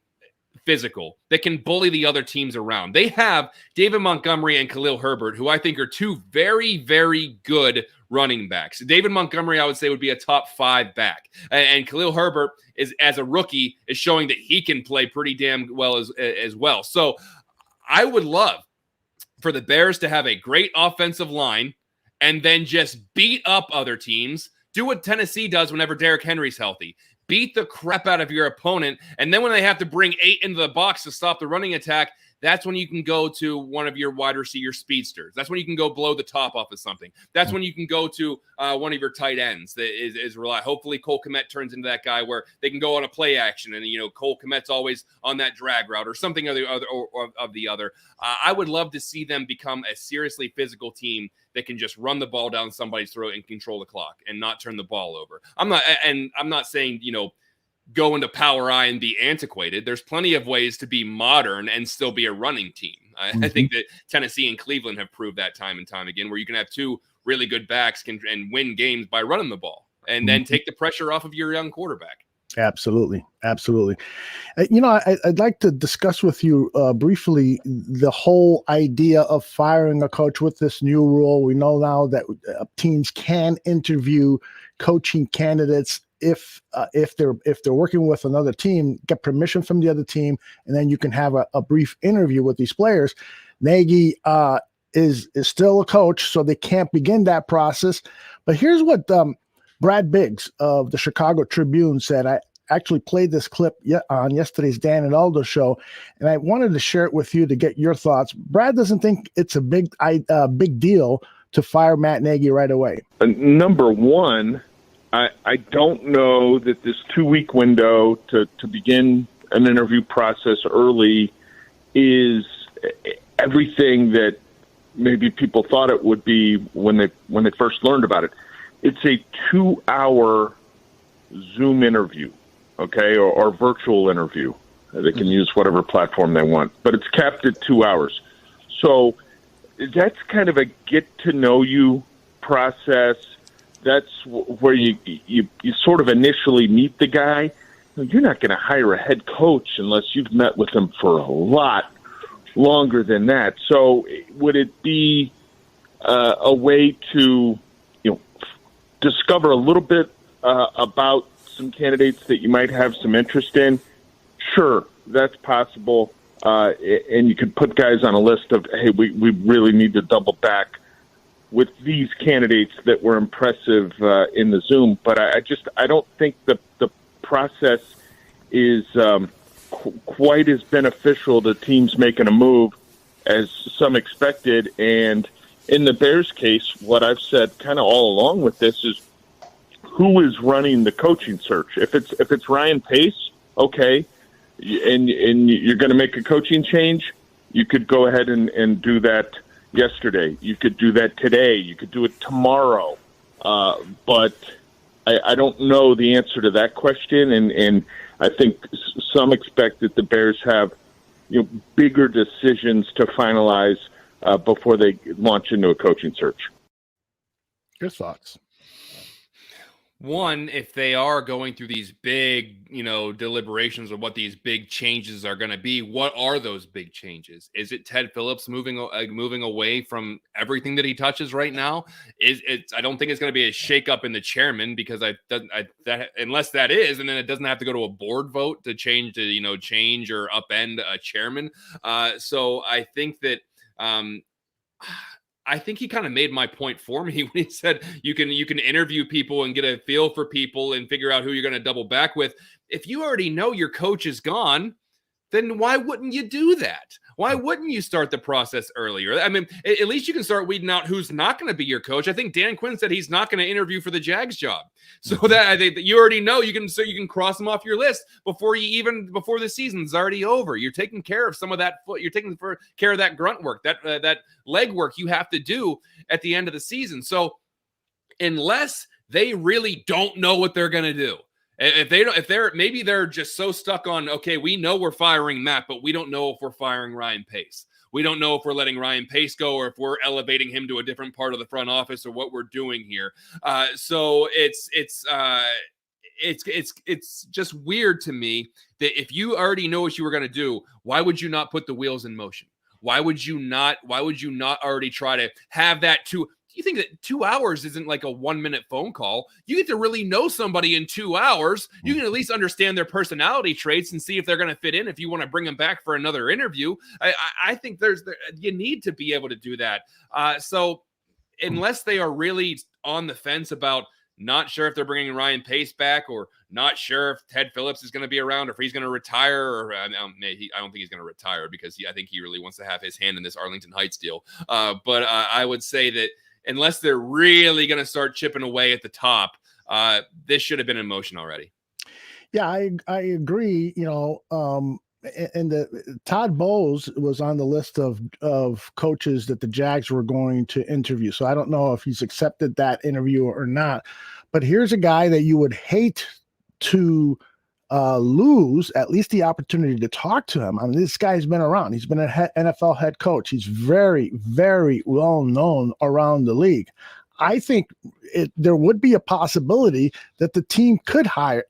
Speaker 4: physical, that can bully the other teams around. They have David Montgomery and Khalil Herbert, who I think are two very, very good running backs. David Montgomery, I would say, would be a top 5 back. And Khalil Herbert, as a rookie, is showing that he can play pretty damn well as well. So I would love for the Bears to have a great offensive line and then just beat up other teams. Do what Tennessee does whenever Derrick Henry's healthy. Beat the crap out of your opponent, and then when they have to bring 8 into the box to stop the running attack, that's when you can go to one of your wide receiver speedsters. That's when you can go blow the top off of something. That's when you can go to one of your tight ends that is reliable. Hopefully Cole Kmet turns into that guy where they can go on a play action, and Cole Kmet's always on that drag route or something of the other. I would love to see them become a seriously physical team that can just run the ball down somebody's throat and control the clock and not turn the ball over. I'm not saying, go into power I and be antiquated. There's plenty of ways to be modern and still be a running team. I think that Tennessee and Cleveland have proved that time and time again, where you can have two really good backs and win games by running the ball and then take the pressure off of your young quarterback.
Speaker 1: Absolutely. Absolutely. I'd like to discuss with you briefly the whole idea of firing a coach with this new rule. We know now that teams can interview coaching candidates if they're working with another team, get permission from the other team, and then you can have a brief interview with these players. Nagy is still a coach, so they can't begin that process. But here's what Brad Biggs of the Chicago Tribune said. I actually played this clip on yesterday's Dan and Aldo show, and I wanted to share it with you to get your thoughts. Brad doesn't think it's a big deal to fire Matt Nagy right away.
Speaker 6: Number one, I don't know that this 2-week window to begin an interview process early is everything that maybe people thought it would be when they first learned about it. It's a 2-hour Zoom interview, okay, or virtual interview. They can use whatever platform they want, but it's capped at 2 hours. So that's kind of a get-to-know-you process. That's where you sort of initially meet the guy. You're not going to hire a head coach unless you've met with him for a lot longer than that. So would it be a way to discover a little bit about some candidates that you might have some interest in? Sure, that's possible. And you could put guys on a list of, hey, we really need to double back with these candidates that were impressive in the Zoom. But I don't think the process is quite as beneficial to teams making a move as some expected. And in the Bears case, what I've said kind of all along with this is, who is running the coaching search? If it's Ryan Pace, okay, and you're going to make a coaching change, you could go ahead and do that yesterday. You could do that today. You could do it tomorrow. But I don't know the answer to that question, and I think some expect that the Bears have bigger decisions to finalize before they launch into a coaching search.
Speaker 1: Your thoughts?
Speaker 4: One, if they are going through these big, deliberations of what these big changes are going to be, what are those big changes? Is it Ted Phillips moving away from everything that he touches right now? I don't think it's going to be a shakeup in the chairman, because unless that is, and then it doesn't have to go to a board vote to change or upend a chairman. So I think that. I think he kind of made my point for me when he said you can interview people and get a feel for people and figure out who you're going to double back with. If you already know your coach is gone, then why wouldn't you do that? Why wouldn't you start the process earlier? I mean, at least you can start weeding out who's not going to be your coach. I think Dan Quinn said he's not going to interview for the Jags job. So that I think that you already know you can cross them off your list before the season's already over. You're taking care of some of that you're taking care of that grunt work, that leg work you have to do at the end of the season. So unless they really don't know what they're going to do, maybe they're just so stuck on, okay, we know we're firing Matt, but we don't know if we're firing Ryan Pace. We don't know if we're letting Ryan Pace go or if we're elevating him to a different part of the front office or what we're doing here. So it's just weird to me that if you already know what you were going to do, why would you not put the wheels in motion? Why would you not already try to have that too? You think that 2 hours isn't like a 1 minute phone call? You get to really know somebody in 2 hours. You can at least understand their personality traits and see if they're going to fit in. If you want to bring them back for another interview, I think you need to be able to do that. So unless they are really on the fence about not sure if they're bringing Ryan Pace back, or not sure if Ted Phillips is going to be around, or if he's going to retire, or I don't think he's going to retire, because I think he really wants to have his hand in this Arlington Heights deal. But I would say that unless they're really going to start chipping away at the top, this should have been in motion already.
Speaker 1: Yeah, I agree. And Todd Bowles was on the list of coaches that the Jags were going to interview. So I don't know if he's accepted that interview or not. But here's a guy that you would hate to lose at least the opportunity to talk to him. I mean, this guy's been around. He's been an NFL head coach. He's very, very well known around the league. I think there would be a possibility that a team could hire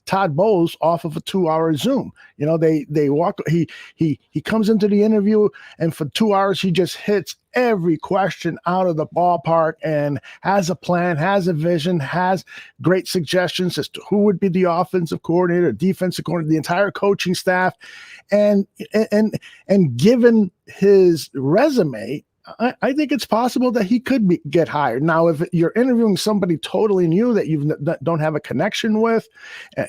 Speaker 1: Todd Bowles off of a 2-hour Zoom. They walk. He comes into the interview, and for 2 hours he just hits every question out of the ballpark and has a plan, has a vision, has great suggestions as to who would be the offensive coordinator, defensive coordinator, the entire coaching staff, and given his resume, I think it's possible that he could get hired. Now, if you're interviewing somebody totally new that you don't have a connection with,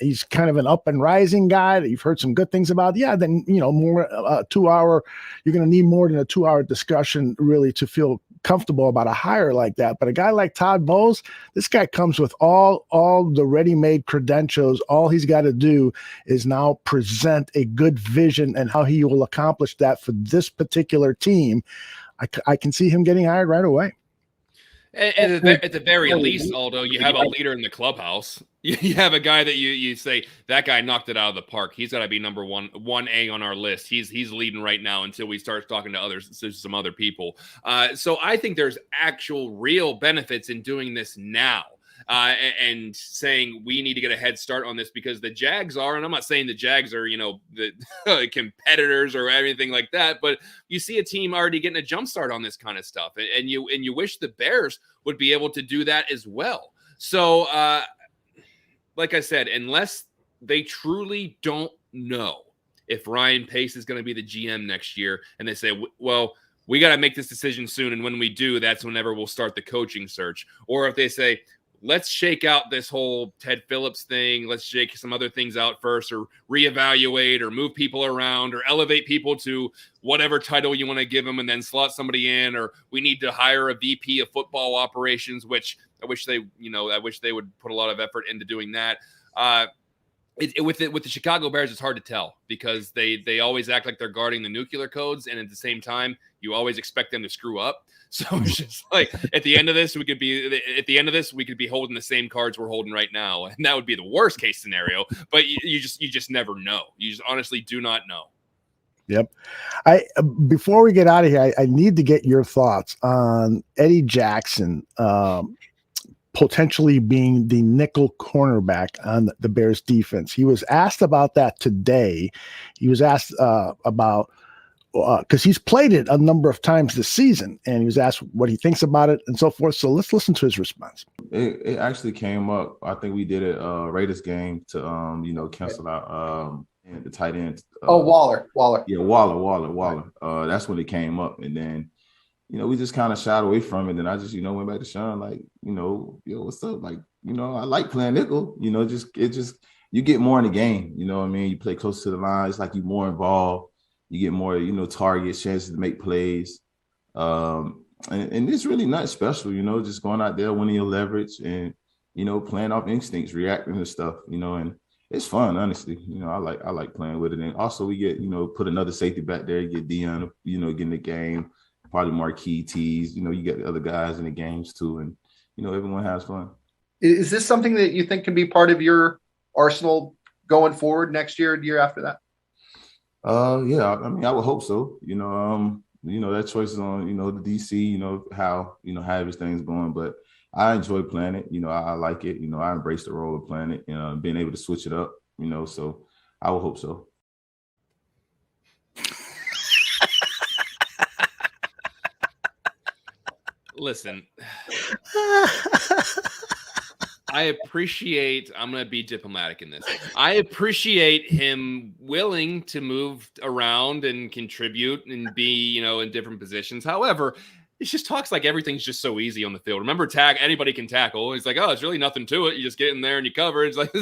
Speaker 1: he's kind of an up and rising guy that you've heard some good things about, then, more 2 hour, you're going to need more than a 2 hour discussion really to feel comfortable about a hire like that. But a guy like Todd Bowles, this guy comes with all the ready-made credentials. All he's got to do is now present a good vision and how he will accomplish that for this particular team. I can see him getting hired right away.
Speaker 4: At the very least, Aldo, you have a leader in the clubhouse. You have a guy that you say, that guy knocked it out of the park. He's got to be number 1A on our list. He's leading right now until we start talking to some other people. So I think there's actual real benefits in doing this now. And saying we need to get a head start on this, because the Jags are, and I'm not saying the Jags are, the competitors or anything like that, but you see a team already getting a jump start on this kind of stuff. And you wish the Bears would be able to do that as well. So, like I said, unless they truly don't know if Ryan Pace is going to be the GM next year, and they say, well, we got to make this decision soon, and when we do, that's whenever we'll start the coaching search. Or if they say, let's shake out this whole Ted Phillips thing. Let's shake some other things out first, or reevaluate, or move people around, or elevate people to whatever title you want to give them, and then slot somebody in. Or we need to hire a VP of football operations, which I wish they would put a lot of effort into doing that. With the Chicago Bears, it's hard to tell, because they always act like they're guarding the nuclear codes, and at the same time, you always expect them to screw up. So it's just like at the end of this, we could be holding the same cards we're holding right now, and that would be the worst case scenario. But you just never know. You just honestly do not know.
Speaker 1: Yep. Before we get out of here, I need to get your thoughts on Eddie Jackson potentially being the nickel cornerback on the Bears defense. He was asked about that today. He was asked about because he's played it a number of times this season, and he was asked what he thinks about it and so forth. So let's listen to his response.
Speaker 7: It actually came up. I think we did it Raiders game to cancel out the tight end.
Speaker 8: Waller.
Speaker 7: Yeah, Waller. That's when it came up, and then we just kind of shied away from it. And I just went back to Sean like yo, what's up? Like I like playing nickel. You get more in the game. You know what I mean? You play close to the line. It's like you more involved. You get more, targets, chances to make plays. And it's really not special, just going out there, winning your leverage and, playing off instincts, reacting to stuff, and it's fun, honestly. I like playing with it. And also we get, put another safety back there, you get Dion, getting the game, probably Marquis Tees, you get the other guys in the games too. And, everyone has fun.
Speaker 8: Is this something that you think can be part of your arsenal going forward next year, the year after that?
Speaker 7: Yeah, I mean, I would hope so. That choice is on, the DC, how everything's going. But I enjoy playing it. I like it. I embrace the role of playing it, being able to switch it up, so I would hope so.
Speaker 4: Listen. I'm going to be diplomatic in this. I appreciate him willing to move around and contribute and be, in different positions. However, it just talks like everything's just so easy on the field. Remember, anybody can tackle. He's like, oh, it's really nothing to it. You just get in there and you cover. It's like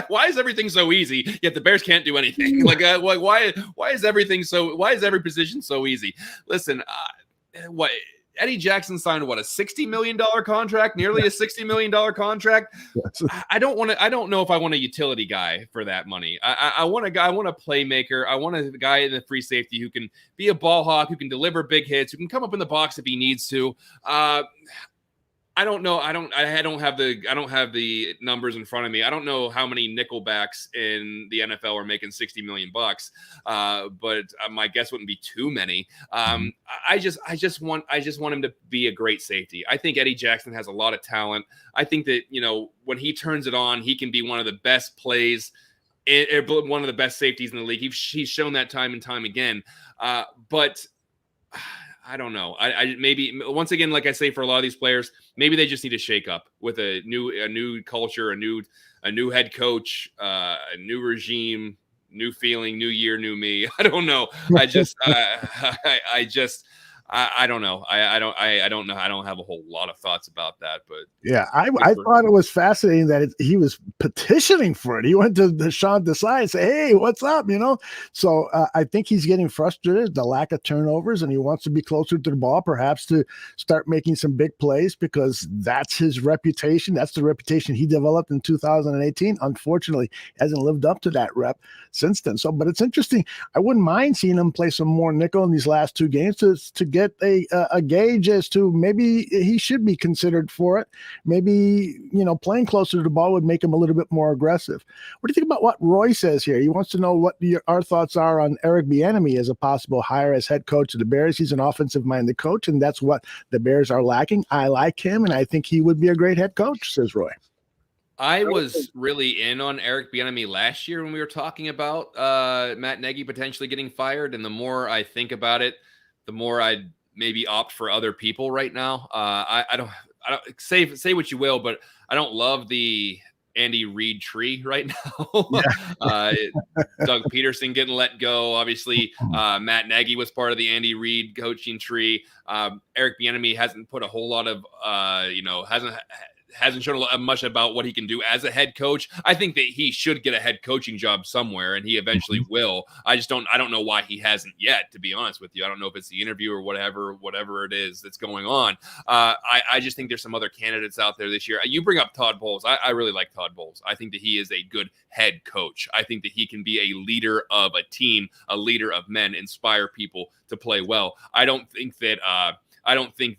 Speaker 4: why is everything so easy? Yet the Bears can't do anything. Why is every position so easy? Listen, what? Eddie Jackson signed a $60 million contract, nearly a $60 million contract. I don't know if I want a utility guy for that money. I want a playmaker. I want a guy in the free safety who can be a ball hawk, who can deliver big hits, who can come up in the box if he needs to. I don't know. I don't have the numbers in front of me. I don't know how many nickelbacks in the NFL are making $60 million, but my guess wouldn't be too many. I just want him to be a great safety. I think Eddie Jackson has a lot of talent. I think that when he turns it on, he can be one of the best plays, one of the best safeties in the league. He's shown that time and time again. But I don't know. I maybe once again, like I say, for a lot of these players, maybe they just need to shake up with a new culture, a new head coach, a new regime, new feeling, new year, new me. I don't know. I don't know. I don't know. I don't have a whole lot of thoughts about that, but
Speaker 1: yeah, I thought it was fascinating that he was petitioning for it. He went to Sean Desai and say, "Hey, what's up?" So I think he's getting frustrated, the lack of turnovers, and he wants to be closer to the ball, perhaps to start making some big plays because that's his reputation. That's the reputation he developed in 2018. Unfortunately, hasn't lived up to that rep since then. So, but it's interesting. I wouldn't mind seeing him play some more nickel in these last two games to get a gauge as to maybe he should be considered for it. Maybe, playing closer to the ball would make him a little bit more aggressive. What do you think about what Roy says here? He wants to know what our thoughts are on Eric Bieniemy as a possible hire as head coach of the Bears. He's an offensive-minded coach, and that's what the Bears are lacking. I like him, and I think he would be a great head coach, says Roy.
Speaker 4: I was really in on Eric Bieniemy last year when we were talking about Matt Nagy potentially getting fired, and the more I think about it, the more I'd maybe opt for other people right now. I don't say what you will, but I don't love the Andy Reid tree right now. Yeah. Doug Peterson getting let go. Obviously, Matt Nagy was part of the Andy Reid coaching tree. Eric Bieniemy hasn't put a whole lot of, hasn't shown much about what he can do as a head coach. I think that he should get a head coaching job somewhere, and he eventually will. I don't know why he hasn't yet, to be honest with you. I don't know if it's the interview or whatever it is that's going on. I just think there's some other candidates out there this year. You bring up Todd Bowles. I really like Todd Bowles. I think that he is a good head coach. I think that he can be a leader of a team, a leader of men, inspire people to play well. I don't think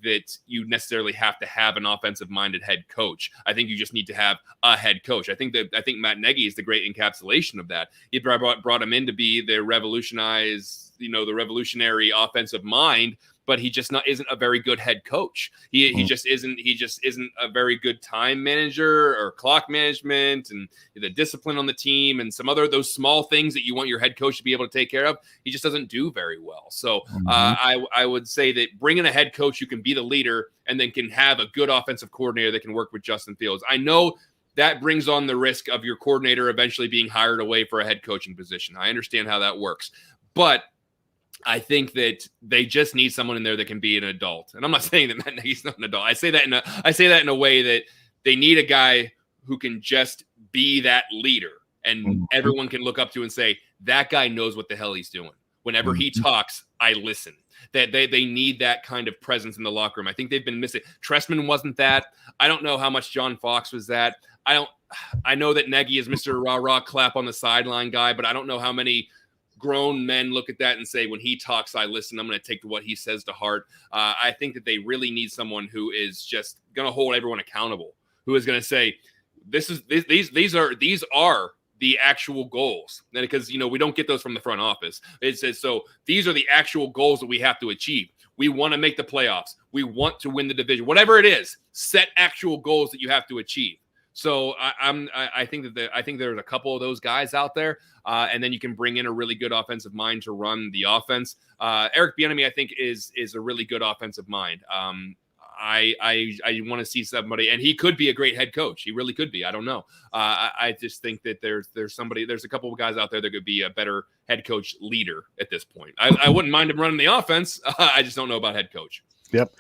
Speaker 4: that you necessarily have to have an offensive-minded head coach. I think you just need to have a head coach. I think Matt Nagy is the great encapsulation of that. He brought him in to be the revolutionize the revolutionary offensive mind, but he just isn't a very good head coach. He just isn't a very good time manager or clock management and the discipline on the team and some other those small things that you want your head coach to be able to take care of. He just doesn't do very well. So I would say that bring in a head coach who can be the leader and then can have a good offensive coordinator that can work with Justin Fields. I know that brings on the risk of your coordinator eventually being hired away for a head coaching position. I understand how that works, but I think that they just need someone in there that can be an adult. And I'm not saying that Matt Nagy's not an adult. I say that in a way that they need a guy who can just be that leader and everyone can look up to and say, that guy knows what the hell he's doing. Whenever he talks, I listen. That they need that kind of presence in the locker room. I think they've been missing. Trestman wasn't that. I don't know how much John Fox was that. I know that Nagy is Mr. Rah-Rah clap on the sideline guy, but I don't know how many grown men look at that and say, when he talks, I listen. I'm going to take what he says to heart. I think that they really need someone who is just going to hold everyone accountable, who is going to say, these are the actual goals. Because, we don't get those from the front office. It says, so these are the actual goals that we have to achieve. We want to make the playoffs. We want to win the division. Whatever it is, set actual goals that you have to achieve. So I think there's a couple of those guys out there, and then you can bring in a really good offensive mind to run the offense. Eric Bieniemy, I think, is a really good offensive mind. I want to see somebody, and he could be a great head coach. He really could be. I don't know. I just think that there's a couple of guys out there that could be a better head coach leader at this point. I wouldn't mind him running the offense. I just don't know about head coach.
Speaker 1: Yep.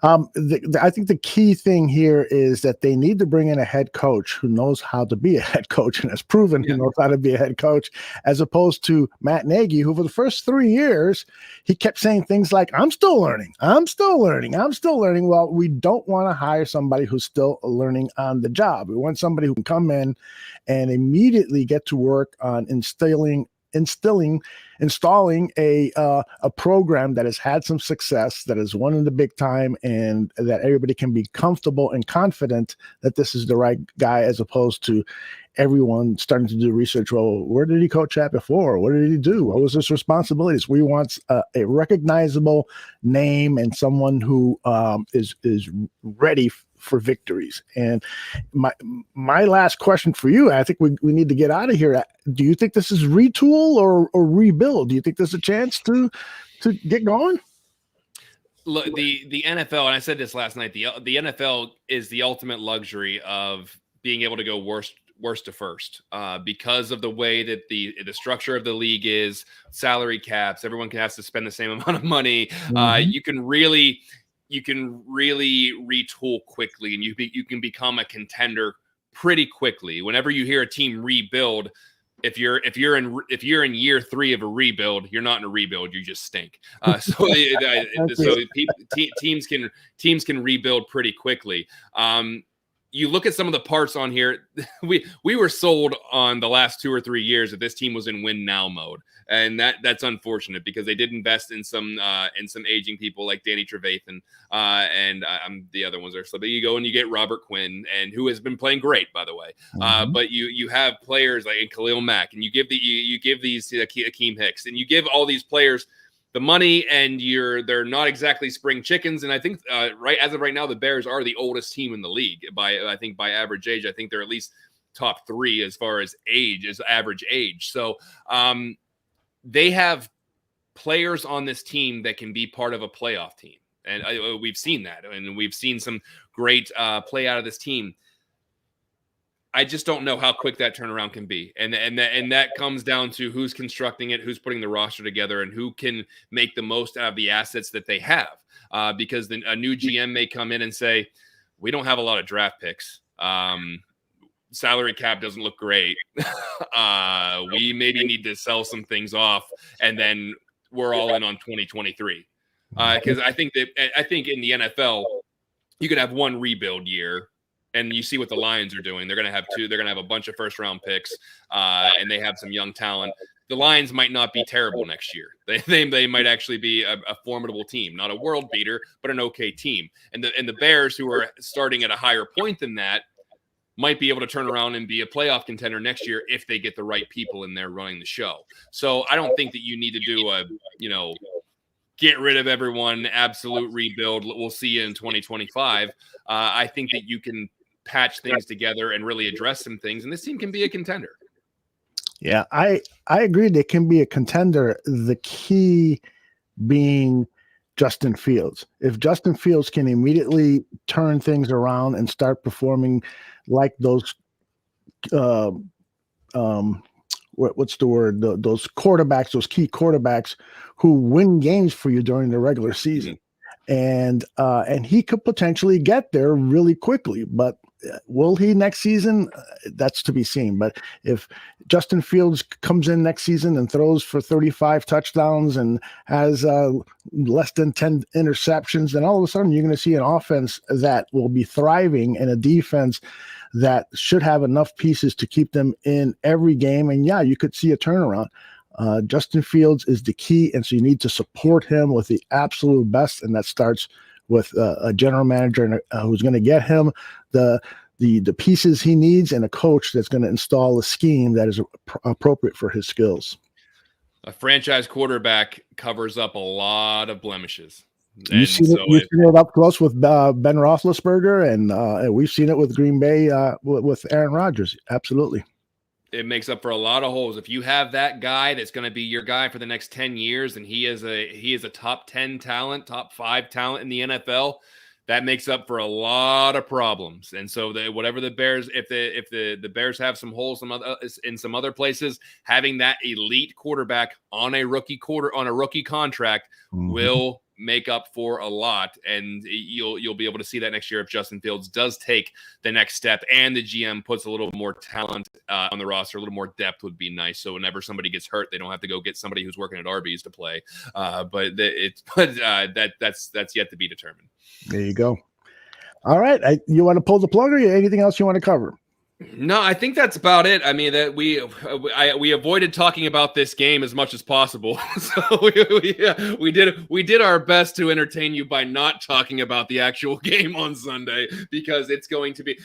Speaker 1: I think the key thing here is that they need to bring in a head coach who knows how to be a head coach and has proven he knows how to be a head coach, as opposed to Matt Nagy, who for the first 3 years, he kept saying things like, I'm still learning. Well, we don't want to hire somebody who's still learning on the job. We want somebody who can come in and immediately get to work on installing a program that has had some success, that has won in the big time, and that everybody can be comfortable and confident that this is the right guy, as opposed to everyone starting to do research. Well, where did he coach at before? What did he do? What was his responsibilities? We want a recognizable name and someone who is ready for victories. And my last question for you, I think we need to get out of here. Do you think this is retool or rebuild? Do you think there's a chance to get going?
Speaker 4: Look, the NFL, and I said this last night, the NFL is the ultimate luxury of being able to go worst to first, because of the way that the structure of the league is, salary caps, everyone has to spend the same amount of money. You can really retool quickly, and you can become a contender pretty quickly. Whenever you hear a team rebuild, if you're in year 3 of a rebuild, you're not in a rebuild. You just stink. Teams can rebuild pretty quickly. You look at some of the parts on here. We were sold on the last 2 or 3 years that this team was in win now mode, and that's unfortunate because they did invest in some aging people like Danny Trevathan, and the other ones are. So you go and you get Robert Quinn, and who has been playing great, by the way. But you have players like Khalil Mack, and you give these to Akeem Hicks, and you give all these players the money, and they're not exactly spring chickens. And I think as of right now, the Bears are the oldest team in the league by average age. I think they're at least top 3 as far as average age. So they have players on this team that can be part of a playoff team. And we've seen that, and we've seen some great play out of this team. I just don't know how quick that turnaround can be. And that comes down to who's constructing it, who's putting the roster together, and who can make the most out of the assets that they have. Because then a new GM may come in and say, we don't have a lot of draft picks. Salary cap doesn't look great. We maybe need to sell some things off, and then we're all in on 2023. Because I think in the NFL, you could have one rebuild year. And you see what the Lions are doing. They're going to have 2. They're going to have a bunch of first-round picks, and they have some young talent. The Lions might not be terrible next year. They might actually be a formidable team, not a world beater, but an okay team. And the Bears, who are starting at a higher point than that, might be able to turn around and be a playoff contender next year if they get the right people in there running the show. So I don't think that you need to do a, get rid of everyone, absolute rebuild. We'll see you in 2025. I think that you can patch things together and really address some things, and this team can be a contender.
Speaker 1: Yeah, I agree. They can be a contender. The key being Justin Fields. If Justin Fields can immediately turn things around and start performing like those, what's the word? Those quarterbacks, those key quarterbacks who win games for you during the regular season, and he could potentially get there really quickly. But will he next season? That's to be seen. But if Justin Fields comes in next season and throws for 35 touchdowns and has less than 10 interceptions, then all of a sudden you're going to see an offense that will be thriving and a defense that should have enough pieces to keep them in every game. And yeah, you could see a turnaround. Justin Fields is the key, and so you need to support him with the absolute best, and that starts with a general manager who's going to get him the pieces he needs, and a coach that's going to install a scheme that is appropriate for his skills.
Speaker 4: A franchise quarterback covers up a lot of blemishes.
Speaker 1: You've seen it up close with Ben Roethlisberger, and we've seen it with Green Bay with Aaron Rodgers. Absolutely.
Speaker 4: It makes up for a lot of holes. If you have that guy that's going to be your guy for the next 10 years, and he is a top 10 talent, top 5 talent in the NFL, that makes up for a lot of problems. And so whatever the Bears, if the Bears have some holes in some other places, having that elite quarterback on a rookie contract will make up for a lot, and you'll be able to see that next year if Justin Fields does take the next step and the GM puts a little more talent on the roster. A little more depth would be nice, so whenever somebody gets hurt, they don't have to go get somebody who's working at Arby's to play. But that's yet to be determined.
Speaker 1: There you go. All right, you want to pull the plug, or anything else you want to cover?
Speaker 4: No, I think that's about it. I mean, that we avoided talking about this game as much as possible. So we did our best to entertain you by not talking about the actual game on Sunday, because it's going to be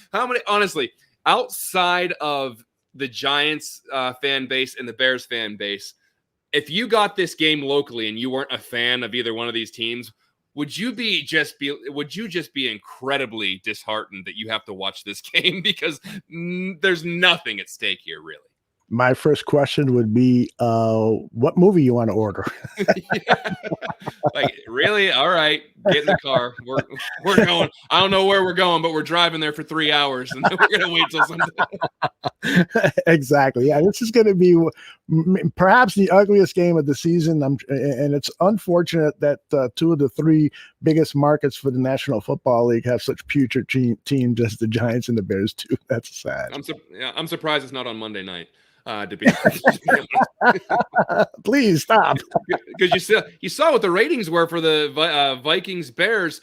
Speaker 4: honestly, outside of the Giants fan base and the Bears fan base, if you got this game locally and you weren't a fan of either one of these teams, would you just be incredibly disheartened that you have to watch this game, because there's nothing at stake here, really?
Speaker 1: My first question would be, what movie you want to order?
Speaker 4: Like, really? All right, get in the car. We're going. I don't know where we're going, but we're driving there for 3 hours, and then we're gonna wait till Sunday.
Speaker 1: Exactly. Yeah, this is going to be perhaps the ugliest game of the season. And it's unfortunate that 2 of the 3 biggest markets for the National Football League have such putrid teams as the Giants and the Bears too. That's sad.
Speaker 4: I'm surprised it's not on Monday night. To be
Speaker 1: Please stop.
Speaker 4: Because you saw what the ratings were for the Vikings Bears.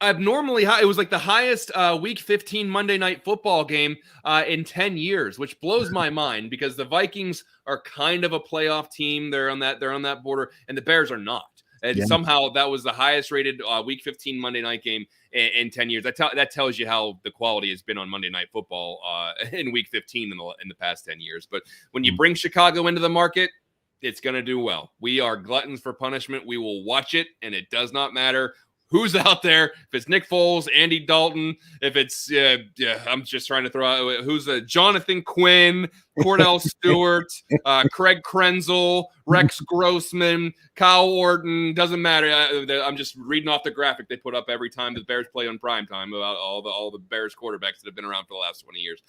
Speaker 4: Abnormally high. It was like the highest Week 15 Monday Night Football game in 10 years, which blows my mind, because the Vikings are kind of a playoff team. They're on that border, and the Bears are not. And somehow that was the highest rated Week 15 Monday night game in 10 years. That tells you how the quality has been on Monday Night Football in Week 15 in the past 10 years. But when you bring Chicago into the market, it's going to do well. We are gluttons for punishment. We will watch it, and it does not matter who's out there. If it's Nick Foles, Andy Dalton, if it's I'm just trying to throw out who's Jonathan Quinn, Cordell Stewart, Craig Krenzel, Rex Grossman, Kyle Orton, doesn't matter. I'm just reading off the graphic they put up every time the Bears play on prime time about all the Bears quarterbacks that have been around for the last 20 years.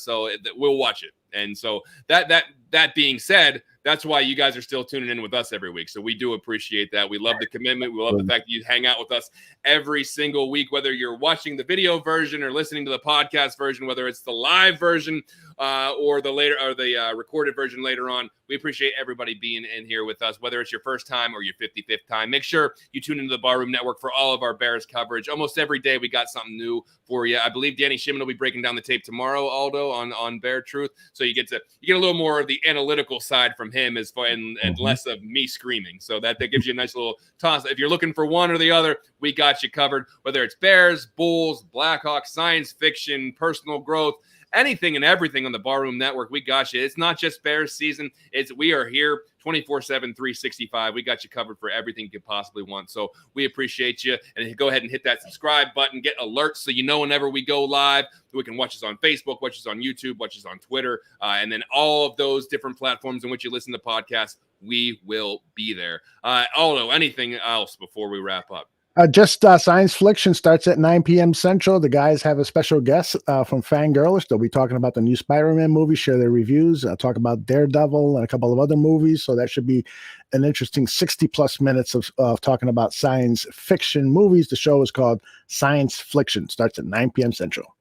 Speaker 4: So we'll watch it. And so that being said, that's why you guys are still tuning in with us every week. So we do appreciate that. We love the commitment. We love the fact that you hang out with us every single week, whether you're watching the video version or listening to the podcast version, whether it's the live version or the recorded version later on. We appreciate everybody being in here with us, whether it's your first time or your 55th time. Make sure you tune into the Barroom Network for all of our Bears coverage. Almost every day we got something new for you. I believe Danny Shimon will be breaking down the tape tomorrow, Aldo, on Bear Truth. So you get a little more of the analytical side from him and less of me screaming. So that gives you a nice little toss. If you're looking for one or the other, we got you covered. Whether it's Bears, Bulls, Blackhawks, science fiction, personal growth, anything and everything on the Barroom Network, we got you. It's not just Bears season. We are here 24/7, 365. We got you covered for everything you could possibly want. So we appreciate you. And go ahead and hit that subscribe button. Get alerts so you know whenever we go live. We can watch us on Facebook, watch us on YouTube, watch us on Twitter, and then all of those different platforms in which you listen to podcasts. We will be there. Aldo, anything else before we wrap up?
Speaker 1: Just Science Fliction starts at 9 p.m. Central. The guys have a special guest from Fangirlish. They'll be talking about the new Spider-Man movie, share their reviews, talk about Daredevil and a couple of other movies. So that should be an interesting 60-plus minutes of talking about science fiction movies. The show is called Science Fliction. Starts at 9 p.m. Central.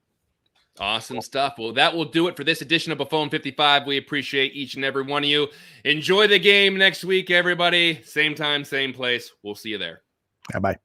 Speaker 4: Awesome stuff. Well, that will do it for this edition of Buffone 55. We appreciate each and every one of you. Enjoy the game next week, everybody. Same time, same place. We'll see you there.
Speaker 1: Bye-bye.